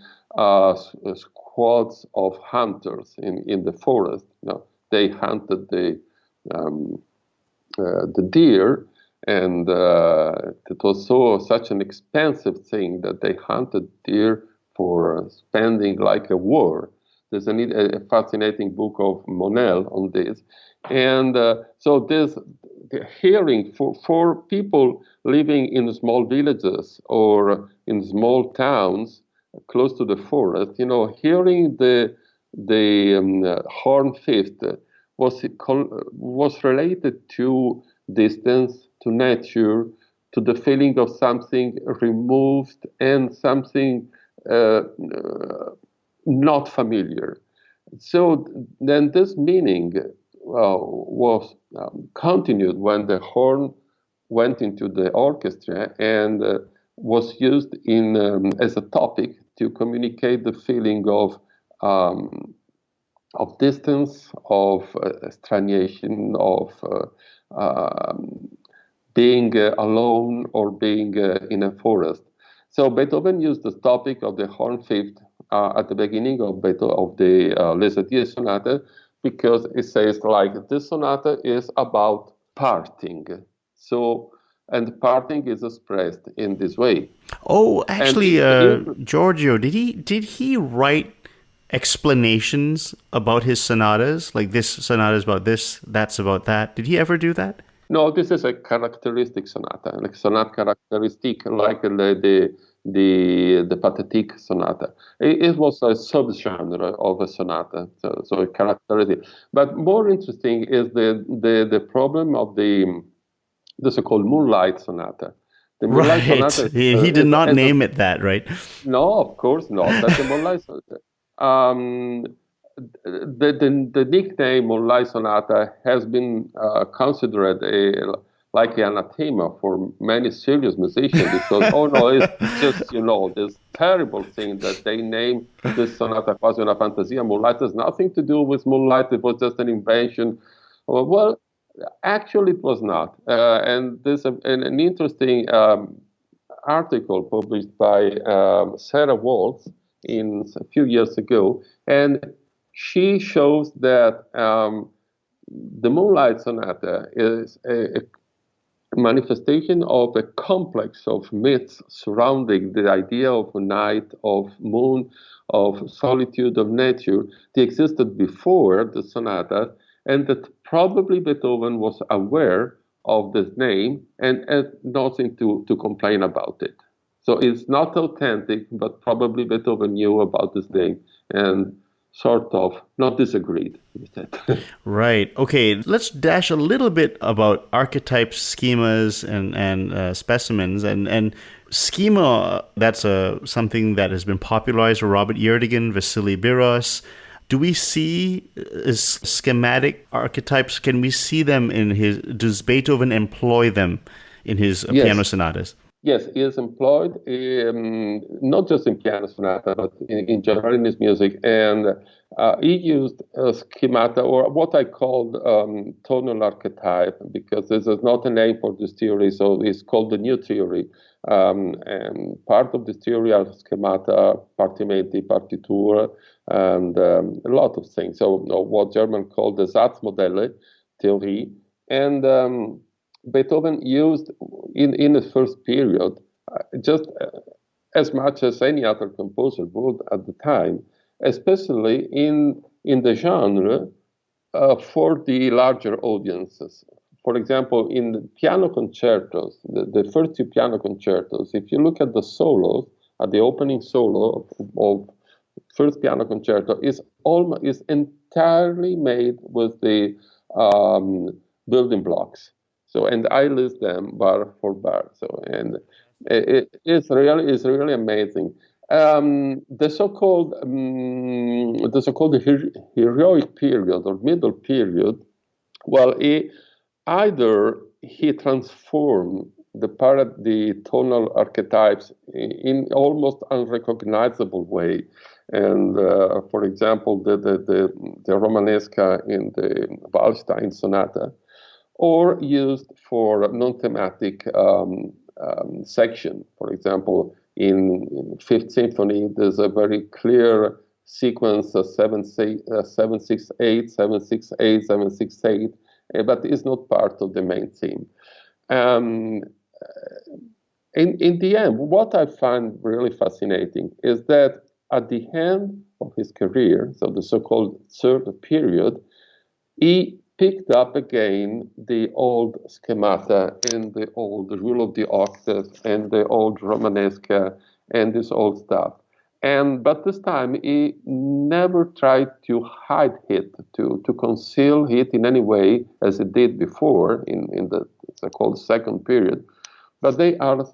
squads of hunters in the forest. They hunted the deer, and it was such an expensive thing that they hunted deer for spending like a war. There's a fascinating book of Monel on this, and so this hearing for people living in small villages or in small towns close to the forest, hearing the horn fifth was related to distance, to nature, to the feeling of something removed and something not familiar. So then this meaning was continued when the horn went into the orchestra and was used as a topic to communicate the feeling of distance, of estrangation, of being alone or being in a forest. So Beethoven used the topic of the horn fifth at the beginning of the Les Adieux sonata, because it says like this sonata is about parting. So, and parting is expressed in this way. Oh, actually, Giorgio, did he write explanations about his sonatas? Like this sonata is about this, that's about that. Did he ever do that? No, this is a characteristic sonata, like sonata characteristic, like the the pathetic sonata. It was a subgenre of a sonata, so a characteristic. But more interesting is the problem of the so-called moonlight sonata. The moonlight Right. sonata He did not name it that, right? no, of course not. But the moonlight sonata. The nickname Moonlight Sonata has been considered like an anathema for many serious musicians because, oh no, it's just, this terrible thing that they name this sonata quasi una fantasia. Moonlight has nothing to do with moonlight. It was just an invention. Well, actually, it was not. And there's an interesting article published by Sarah Waltz a few years ago, and she shows that the Moonlight Sonata is a manifestation of a complex of myths surrounding the idea of night, of moon, of solitude, of nature. They existed before the sonata, and that probably Beethoven was aware of this name and had nothing to complain about it. So it's not authentic, but probably Beethoven knew about this name and sort of not disagreed with it. Right. Okay. Let's dash a little bit about archetypes, schemas, and specimens. And schema, that's something that has been popularized by Robert Yerdigan, Vasily Biros. Do we see schematic archetypes? Can we see them does Beethoven employ them in his piano sonatas? Yes, he is employed not just in piano sonata, but in general in his music. And he used schemata, or what I called tonal archetype, because this is not a name for this theory, so it's called the new theory. And part of this theory are schemata, partimenti, partitur, and a lot of things. So what German called the Satzmodelle theory. And Beethoven used in the first period just as much as any other composer would at the time, especially in the genre for the larger audiences. For example, in the piano concertos, the first two piano concertos, if you look at the solos, at the opening solo of first piano concerto, is entirely made with the building blocks. So, and I list them bar for bar. So, and it's really amazing. The so-called heroic period or middle period. Well, either he transformed the tonal archetypes in almost unrecognizable way, and for example, the Romanesca in the Wallstein sonata, or used for non-thematic section. For example, in Fifth Symphony, there's a very clear sequence of 768, 768, 768, but it's not part of the main theme. In the end, what I find really fascinating is that at the end of his career, so the so-called third period, he picked up again the old schemata and the old rule of the octave and the old Romanesca and this old stuff. But this time he never tried to hide it, to conceal it in any way as it did before in the so-called second period. But they are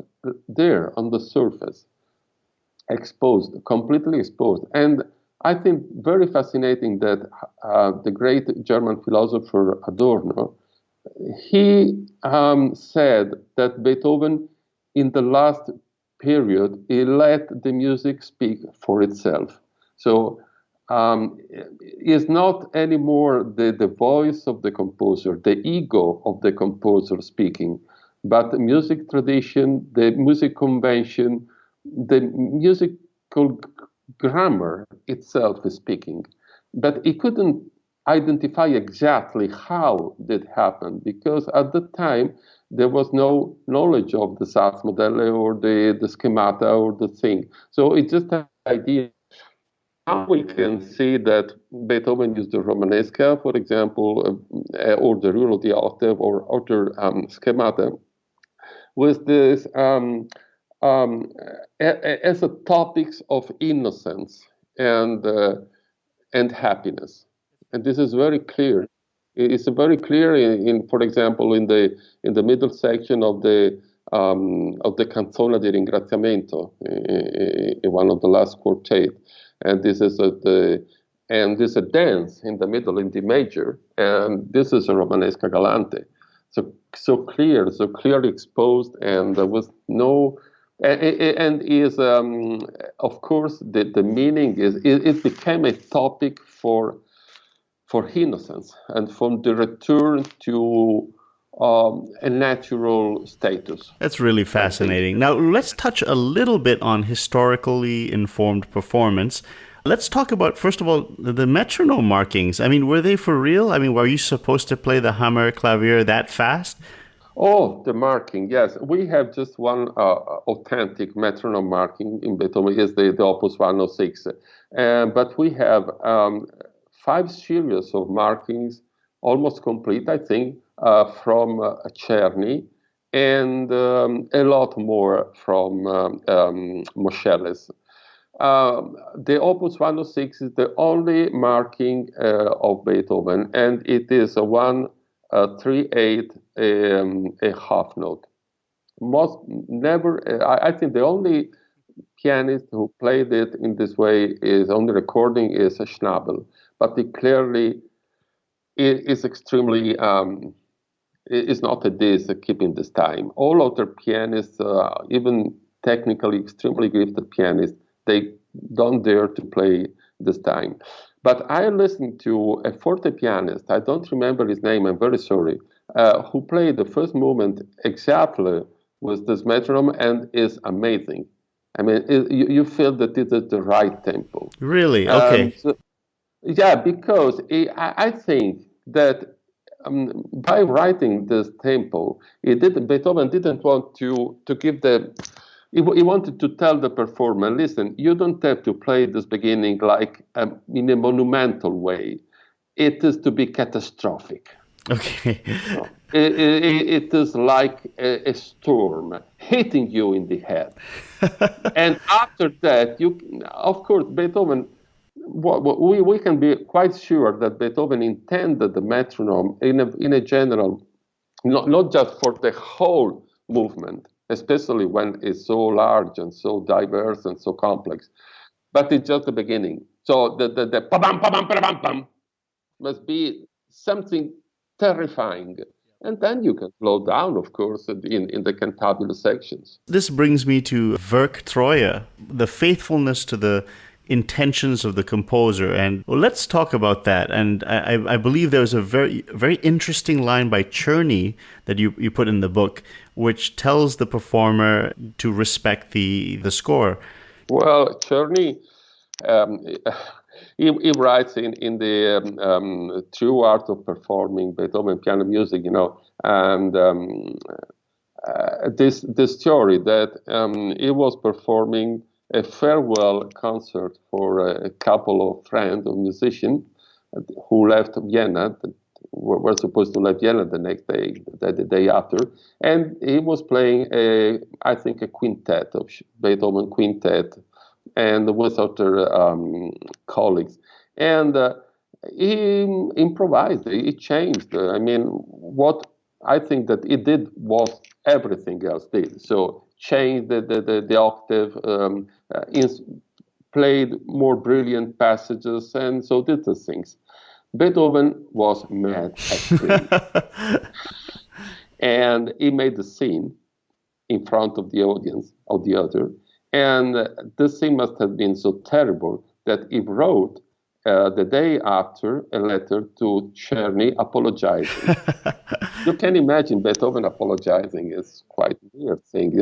there on the surface, exposed, completely exposed. And I think very fascinating that the great German philosopher Adorno, he said that Beethoven, in the last period, he let the music speak for itself. So it's not anymore the voice of the composer, the ego of the composer speaking, but the music tradition, the music convention, the musical grammar itself is speaking. But he couldn't identify exactly how that happened, because at the time there was no knowledge of the Satzmodelle or the schemata or the thing. So it's just an idea. Now we can see that Beethoven used the Romanesca, for example, or the rule of the octave or other schemata with this um, as a topics of innocence and happiness, and this is very clear. It's very clear for example, in the middle section of the canzone di ringraziamento, in one of the last quartet, and this is and there's a dance in the middle in D major, and this is a Romanesca Galante, so clear, so clearly exposed, and there was no. And is of course the meaning is it became a topic for innocence and from the return to a natural status. That's really fascinating. Now, let's touch a little bit on historically informed performance. Let's talk about, first of all, the metronome markings. I mean, were they for real? I mean, were you supposed to play the Hammer clavier that fast? Oh, the marking, yes. We have just one authentic metronome marking in Beethoven, is the Opus 106. But we have 5 series of markings, almost complete, I think, from Czerny, and a lot more from Moscheles. The Opus 106 is the only marking of Beethoven, and it is a 1-3-8 a half note. Most never, I think the only pianist who played it in this way is on the recording is Schnabel, but it clearly is extremely. It's not a this keeping this time. All other pianists, even technically extremely gifted pianists, they don't dare to play this time. But I listened to a fortepianist, I don't remember his name, I'm very sorry, who played the first movement exactly with this metronome, and is amazing. I mean, you feel that it is the right tempo. Really? Okay. Yeah, because I think that by writing this tempo, Beethoven didn't want to give he wanted to tell the performer, listen, you don't have to play this beginning like in a monumental way. It is to be catastrophic. Okay. It is like a storm hitting you in the head. And after that, of course, Beethoven, we can be quite sure that Beethoven intended the metronome in a general, not just for the whole movement, especially when it's so large and so diverse and so complex, but it's just the beginning. So the pa-bam, pa-bam, pa-bam, pam must be something terrifying. And then you can slow down, of course, in the cantabile sections. This brings me to Werktreue, the faithfulness to the intentions of the composer. And let's talk about that. And I believe there was a very, very interesting line by Czerny that you put in the book, which tells the performer to respect the score. Well, Czerny, he writes in the True Art of Performing Beethoven Piano Music, and this story that he was performing a farewell concert for a couple of friends of musicians who left Vienna, were supposed to leave Vienna the next day, the day after, and he was playing I think a quintet of Beethoven quintet, and with other colleagues, and he improvised, he changed. I mean, what I think that he did was everything else did. So changed the octave, played more brilliant passages, and so did the things. Beethoven was mad at and he made the scene in front of the audience, of the other, and this scene must have been so terrible that he wrote the day after a letter to Czerny apologizing. You can imagine Beethoven apologizing is quite a weird thing,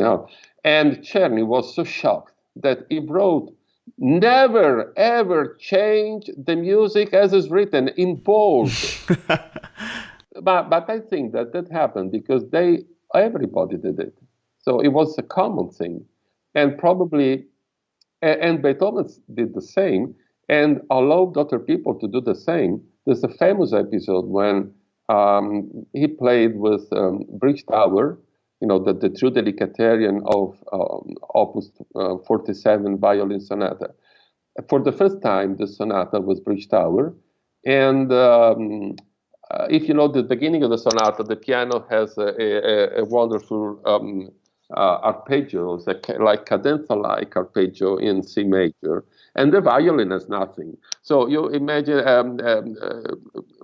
And Czerny was so shocked that he wrote, never, ever change the music as is written in bold. but I think that happened because everybody did it. So it was a common thing. And probably, and Beethoven did the same and allowed other people to do the same. There's a famous episode when he played with Bridge Tower, the true delicatarian of Opus 47 violin sonata. For the first time, the sonata was bridge tower, and if you know the beginning of the sonata, the piano has a wonderful arpeggio, like cadenza-like arpeggio in C major, and the violin has nothing. So you imagine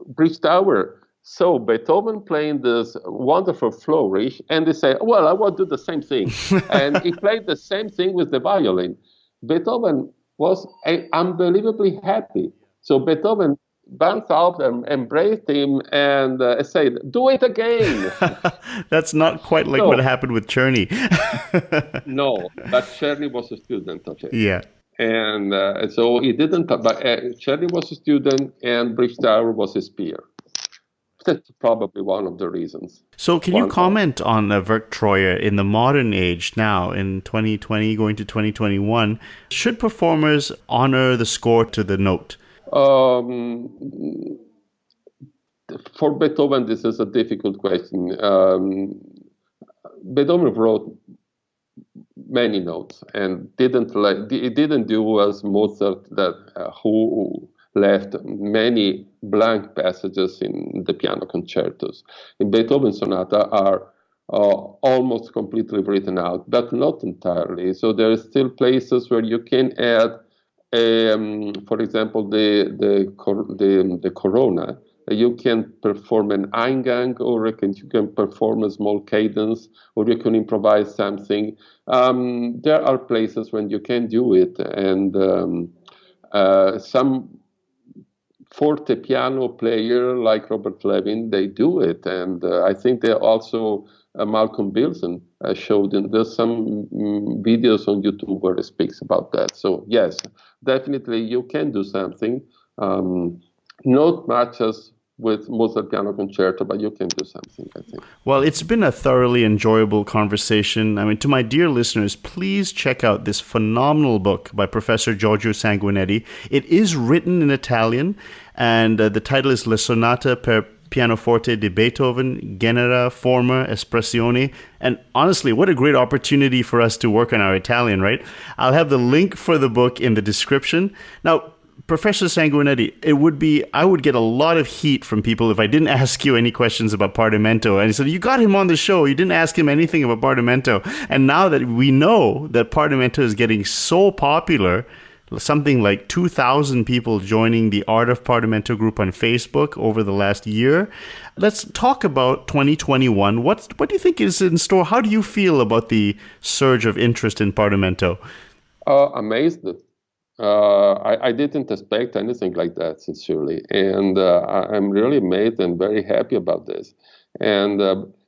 bridge tower. So Beethoven playing this wonderful flourish, and they say, well, I want to do the same thing. And he played the same thing with the violin. Beethoven was unbelievably happy. So Beethoven bounced out and embraced him and said, do it again. That's not quite like what happened with Czerny. No, but Czerny was a student of it. Yeah. And so he didn't, but Czerny was a student and bridge tower was his peer. That's probably one of the reasons. So can you comment on Werktreuer in the modern age now, in 2020, going to 2021? Should performers honor the score to the note? For Beethoven, this is a difficult question. Beethoven wrote many notes and didn't do as Mozart, who left many blank passages in the piano concertos. In Beethoven sonata are almost completely written out, but not entirely. So there are still places where you can add, for example, the corona. You can perform an Eingang, or you can perform a small cadence, or you can improvise something. There are places when you can do it, and some Fortepiano player like Robert Levin, they do it, and I think they also Malcolm Bilson showed. There's some videos on YouTube where he speaks about that. So yes, definitely you can do something. Not much as with Mozart Piano Concerto, but you can do something, I think. Well, it's been a thoroughly enjoyable conversation. I mean, to my dear listeners, please check out this phenomenal book by Professor Giorgio Sanguinetti. It is written in Italian, and the title is Le Sonate per Pianoforte di Beethoven, Genera, Forma, Espressione. And honestly, what a great opportunity for us to work on our Italian, right? I'll have the link for the book in the description. Now, Professor Sanguinetti, I would get a lot of heat from people if I didn't ask you any questions about Partimento. And he said, you got him on the show, you didn't ask him anything about Partimento. And now that we know that Partimento is getting so popular, something like 2,000 people joining the Art of Partimento group on Facebook over the last year. Let's talk about 2021. What do you think is in store? How do you feel about the surge of interest in Partimento? Amazed. I didn't expect anything like that, sincerely, and I'm really amazed and very happy about this. And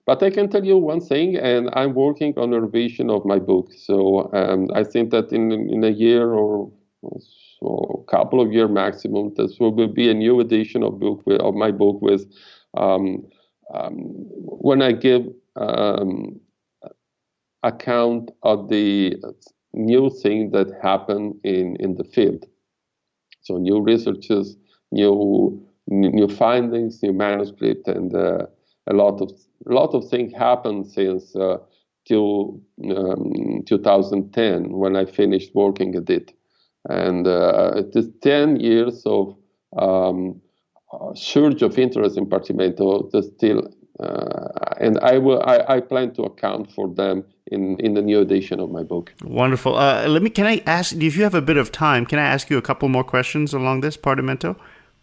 but I can tell you one thing, and I'm working on a revision of my book. So I think that in a year or so, a couple of years maximum, this will be a new edition of my book with when I give account of the new thing that happened in the field. So new researches, new findings, new manuscript, and a lot of things happened since till 2010 when I finished working at it. And it is 10 years of surge of interest in Partimento. Still, and I plan to account for them in the new edition of my book. Wonderful. Can I ask, if you have a bit of time, can I ask you a couple more questions along this, Partimento?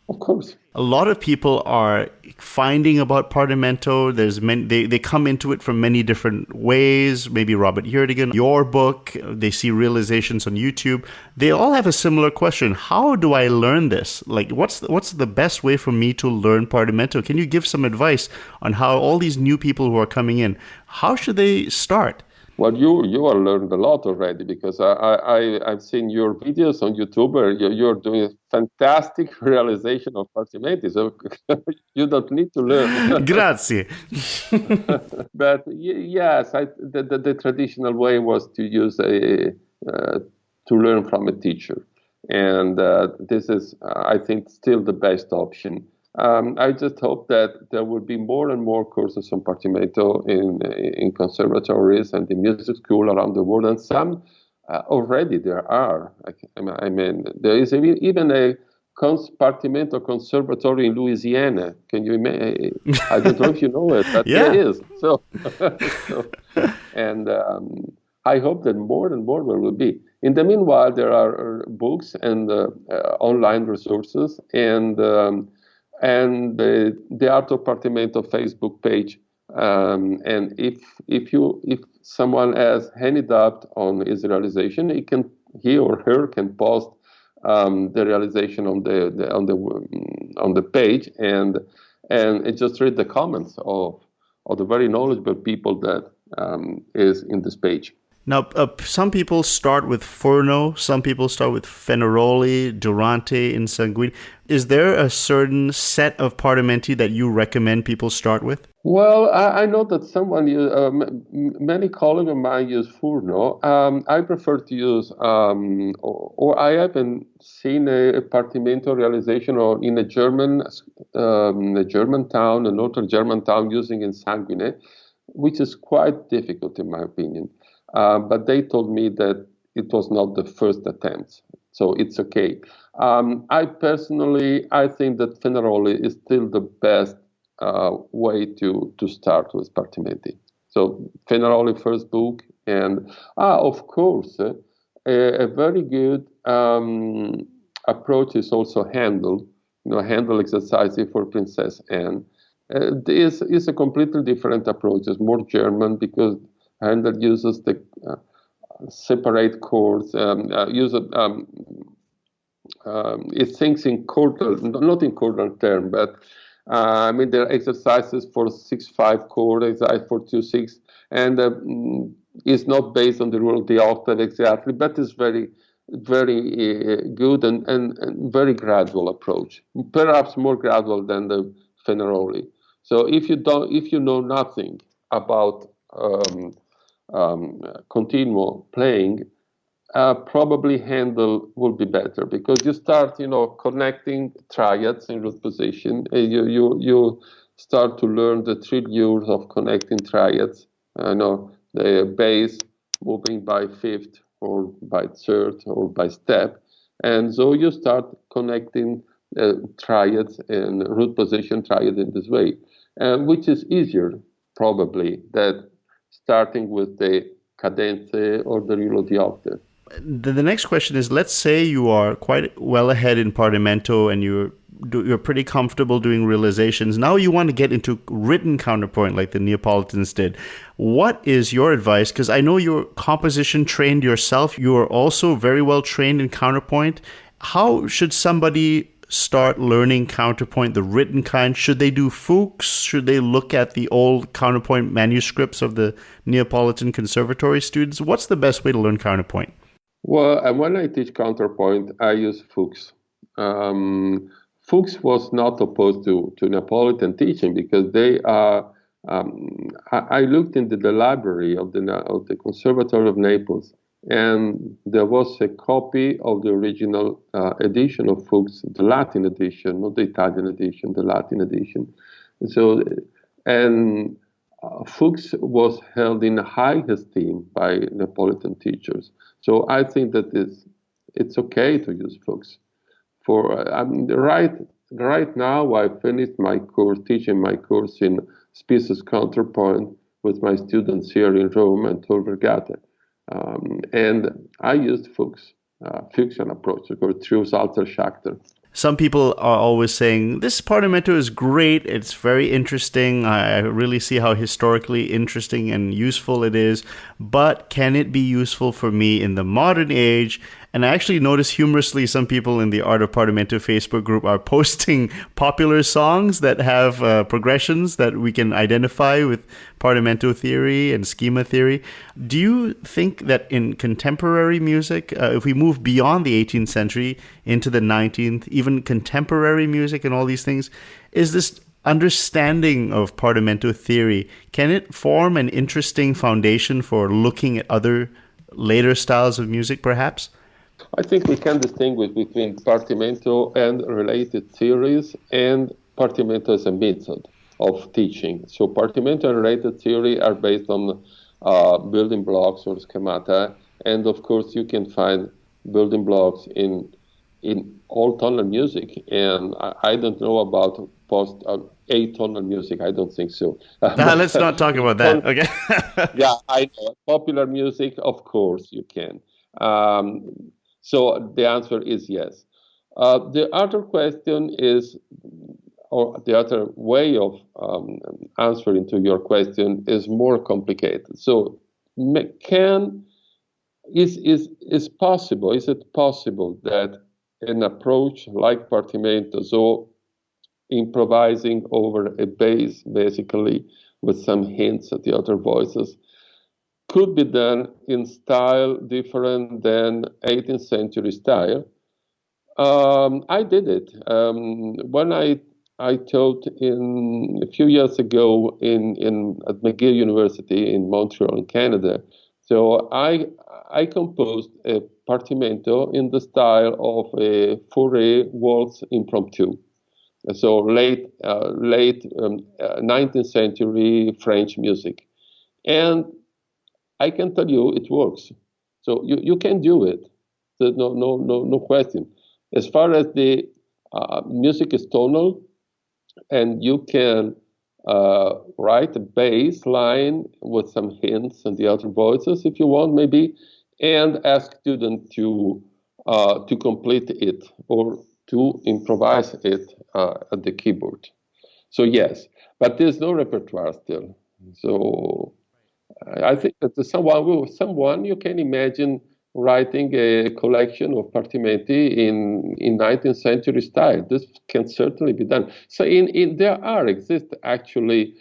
Of course. A lot of people are finding about Partimento. They come into it from many different ways. Maybe Robert Yerdigan, your book, they see realizations on YouTube. They all have a similar question. How do I learn this? Like, what's the best way for me to learn Partimento? Can you give some advice on how all these new people who are coming in, how should they start? Well, you have learned a lot already, because I've seen your videos on YouTube where you're doing a fantastic realization of Partimento, so you don't need to learn. Grazie. But yes, the traditional way was to use to learn from a teacher, and this is, I think, still the best option. I just hope that there will be more and more courses on Partimento in conservatories and in music school around the world, and some already there are. I mean, there is even a Partimento conservatory in Louisiana. Can you imagine? I don't know if you know it, but Yeah. there is. So, and I hope that more and more there will be. In the meanwhile, there are books and online resources, and the Art of Partimento Facebook page. And if someone has any doubt on his realization, he or her can post the realization on the page, and just read the comments of the very knowledgeable people that is in this page. Now, some people start with Furno, some people start with Fenaroli, Durante, and Sanguinetti. Is there a certain set of partimenti that you recommend people start with? Well, I know that many colleagues of mine use Furno. I prefer to use, or I haven't seen a Partimento realization or in a German town, a northern German town using in Sanguine, which is quite difficult in my opinion. But they told me that it was not the first attempt, so it's okay. I think that Fenaroli is still the best way to start with Partimenti. So Fenaroli first book, and of course, a very good approach is also Handel. Handel exercises for Princess Anne. This is a completely different approach. It's more German because Handel uses the separate chords. It thinks in chordal, not in chordal term, but there are exercises for 6/5 chord, exercise for 2/6, and it's not based on the rule of the octave exactly, but it's very, very good and very gradual approach, perhaps more gradual than the Fenaroli. So if you know nothing about continual playing, probably Handel will be better because you start, connecting triads in root position. You start to learn the trilures of connecting triads. The bass moving by fifth or by third or by step, and so you start connecting triads and root position triad in this way, which is easier probably than starting with the cadence or the rule of the octave. The next question is, let's say you are quite well ahead in Partimento and you're pretty comfortable doing realizations. Now you want to get into written counterpoint like the Neapolitans did. What is your advice? Because I know you're composition trained yourself. You are also very well trained in counterpoint. How should somebody start learning counterpoint, the written kind? Should they do Fuchs? Should they look at the old counterpoint manuscripts of the Neapolitan Conservatory students? What's the best way to learn counterpoint? Well, and when I teach counterpoint, I use Fuchs. Fuchs was not opposed to Neapolitan teaching because they are. I looked into the library of the Conservatory of Naples, and there was a copy of the original edition of Fuchs, the Latin edition, not the Italian edition, the Latin edition. So, and Fuchs was held in high esteem by Neapolitan teachers. So I think that it's okay to use Fuchs. Right now, I finished my course, teaching my course in species counterpoint with my students here in Rome and Tor Vergata. And I used Fuchsian approach, or through Salzer Schachter. Some people are always saying, this Partimento is great, it's very interesting, I really see how historically interesting and useful it is, but can it be useful for me in the modern age? And I actually notice humorously some people in the Art of Partimento Facebook group are posting popular songs that have progressions that we can identify with Partimento theory and schema theory. Do you think that in contemporary music, if we move beyond the 18th century into the 19th, even contemporary music and all these things, is this understanding of Partimento theory, can it form an interesting foundation for looking at other later styles of music perhaps? I think we can distinguish between Partimento and related theories and Partimento as a method of teaching. So Partimento and related theory are based on building blocks or schemata, and of course you can find building blocks in all tonal music. And I don't know about post atonal music. I don't think so. Let's not talk about that. Okay. Yeah, I know. Popular music, of course, you can. So the answer is yes. The other question is, or the other way of answering to your question is more complicated. So, is possible? Is it possible that an approach like Partimento, so improvising over a bass, basically with some hints at the other voices, could be done in style different than 18th century style? I did it when I taught in a few years ago at McGill University in Montreal, in Canada. So I composed a Partimento in the style of a Fauré waltz impromptu. So late 19th century French music, and I can tell you it works. So you can do it. There's no question. As far as the music is tonal, and you can write a bass line with some hints and the other voices if you want, maybe, and ask students to complete it or to improvise it at the keyboard. So yes, but there's no repertoire still. So I think that someone you can imagine writing a collection of partimenti in 19th century style. This can certainly be done. So exist actually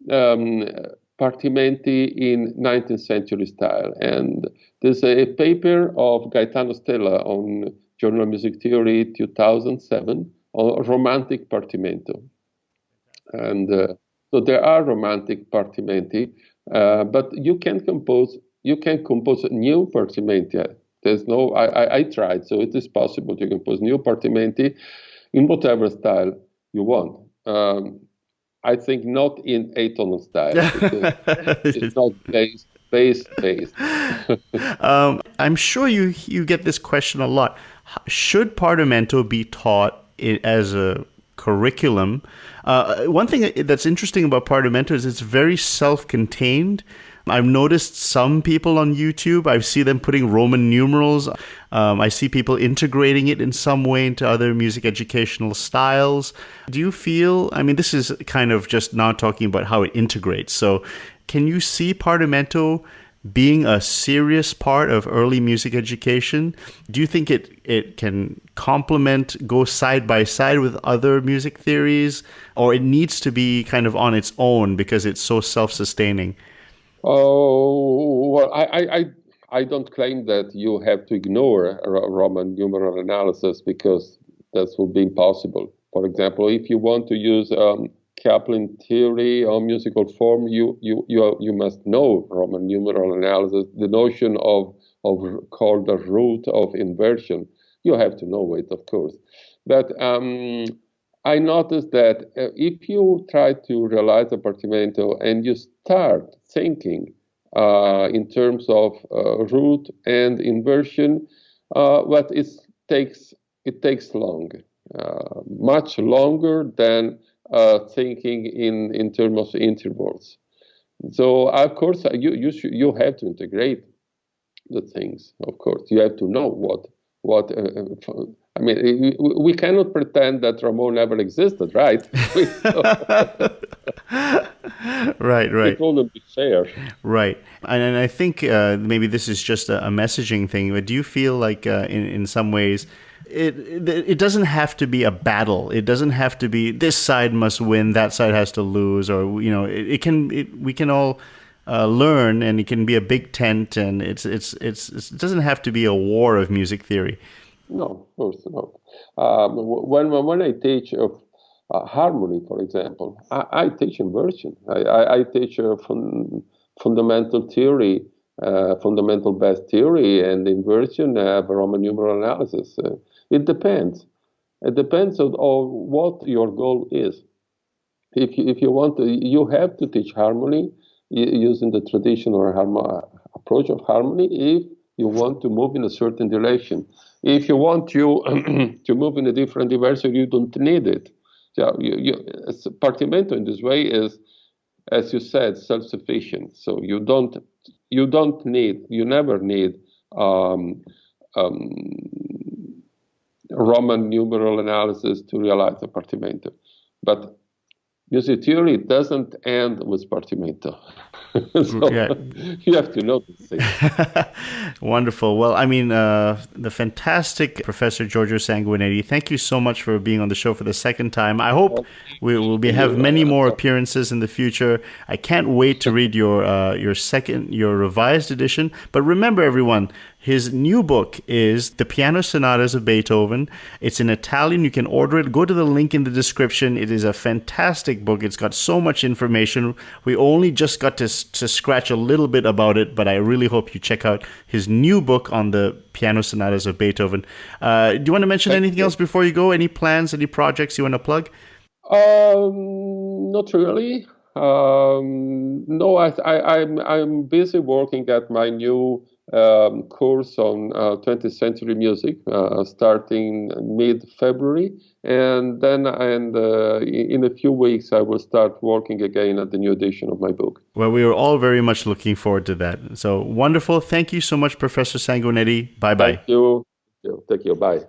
partimenti in 19th century style, and there's a paper of Gaetano Stella on Journal of Music Theory 2007 on romantic partimento, and so there are romantic partimenti. But you can compose new partimenti. There's no, I tried, so it is possible to compose new partimenti in whatever style you want. I think not in atonal style, because it's not based. I'm sure you get this question a lot. Should Partimento be taught as a curriculum? One thing that's interesting about Partimento is it's very self-contained. I've noticed some people on YouTube, I see them putting Roman numerals. I see people integrating it in some way into other music educational styles. Do you feel, I mean, this is kind of just now talking about how it integrates. So can you see Partimento being a serious part of early music education? Do you think it can complement, go side by side with other music theories, or it needs to be kind of on its own because it's so self-sustaining? Oh, well, I don't claim that you have to ignore Roman numeral analysis, because that would be impossible. For example, if you want to use Kaplan theory on musical form, you must know Roman numeral analysis, the notion of called the root of inversion. You have to know it, of course. But I noticed that if you try to realize a partimento and you start thinking in terms of root and inversion, but it takes long, much longer than thinking in terms of intervals. So of course you have to integrate the things. Of course, you have to know what. I mean, we cannot pretend that Ramon never existed, right? Right. It wouldn't be fair. Right. And I think maybe this is just a messaging thing, but do you feel like in some ways it doesn't have to be a battle. It doesn't have to be this side must win, that side has to lose, or we can all learn, and it can be a big tent, and it doesn't have to be a war of music theory. No, of course not. When I teach harmony, for example, I teach inversion. I teach fundamental theory, fundamental bass theory, and inversion, Roman numeral analysis. It depends. It depends on what your goal is. If you want to, you have to teach harmony using the traditional approach of harmony if you want to move in a certain direction. If you want to to move in a different direction, you don't need it. So Partimento in this way is, as you said, self-sufficient. So you never need Roman numeral analysis to realize the Partimento. But music theory doesn't end with Partimento. So you have to know these things. Wonderful. Well, I mean, the fantastic Professor Giorgio Sanguinetti, thank you so much for being on the show for the second time. I hope we will have many more appearances in the future. I can't wait to read your revised edition. But remember, everyone, his new book is The Piano Sonatas of Beethoven. It's in Italian. You can order it. Go to the link in the description. It is a fantastic book. It's got so much information. We only just got to scratch a little bit about it, but I really hope you check out his new book on the Piano Sonatas of Beethoven. Do you want to mention anything else before you go? Any plans, any projects you want to plug? Not really. No, I'm busy working at my new course on 20th century music, starting mid-February, and then in a few weeks I will start working again at the new edition of my book. Well, we are all very much looking forward to that. So wonderful. Thank you so much, Professor Sanguinetti. Bye-bye. Thank you. Thank you. Bye.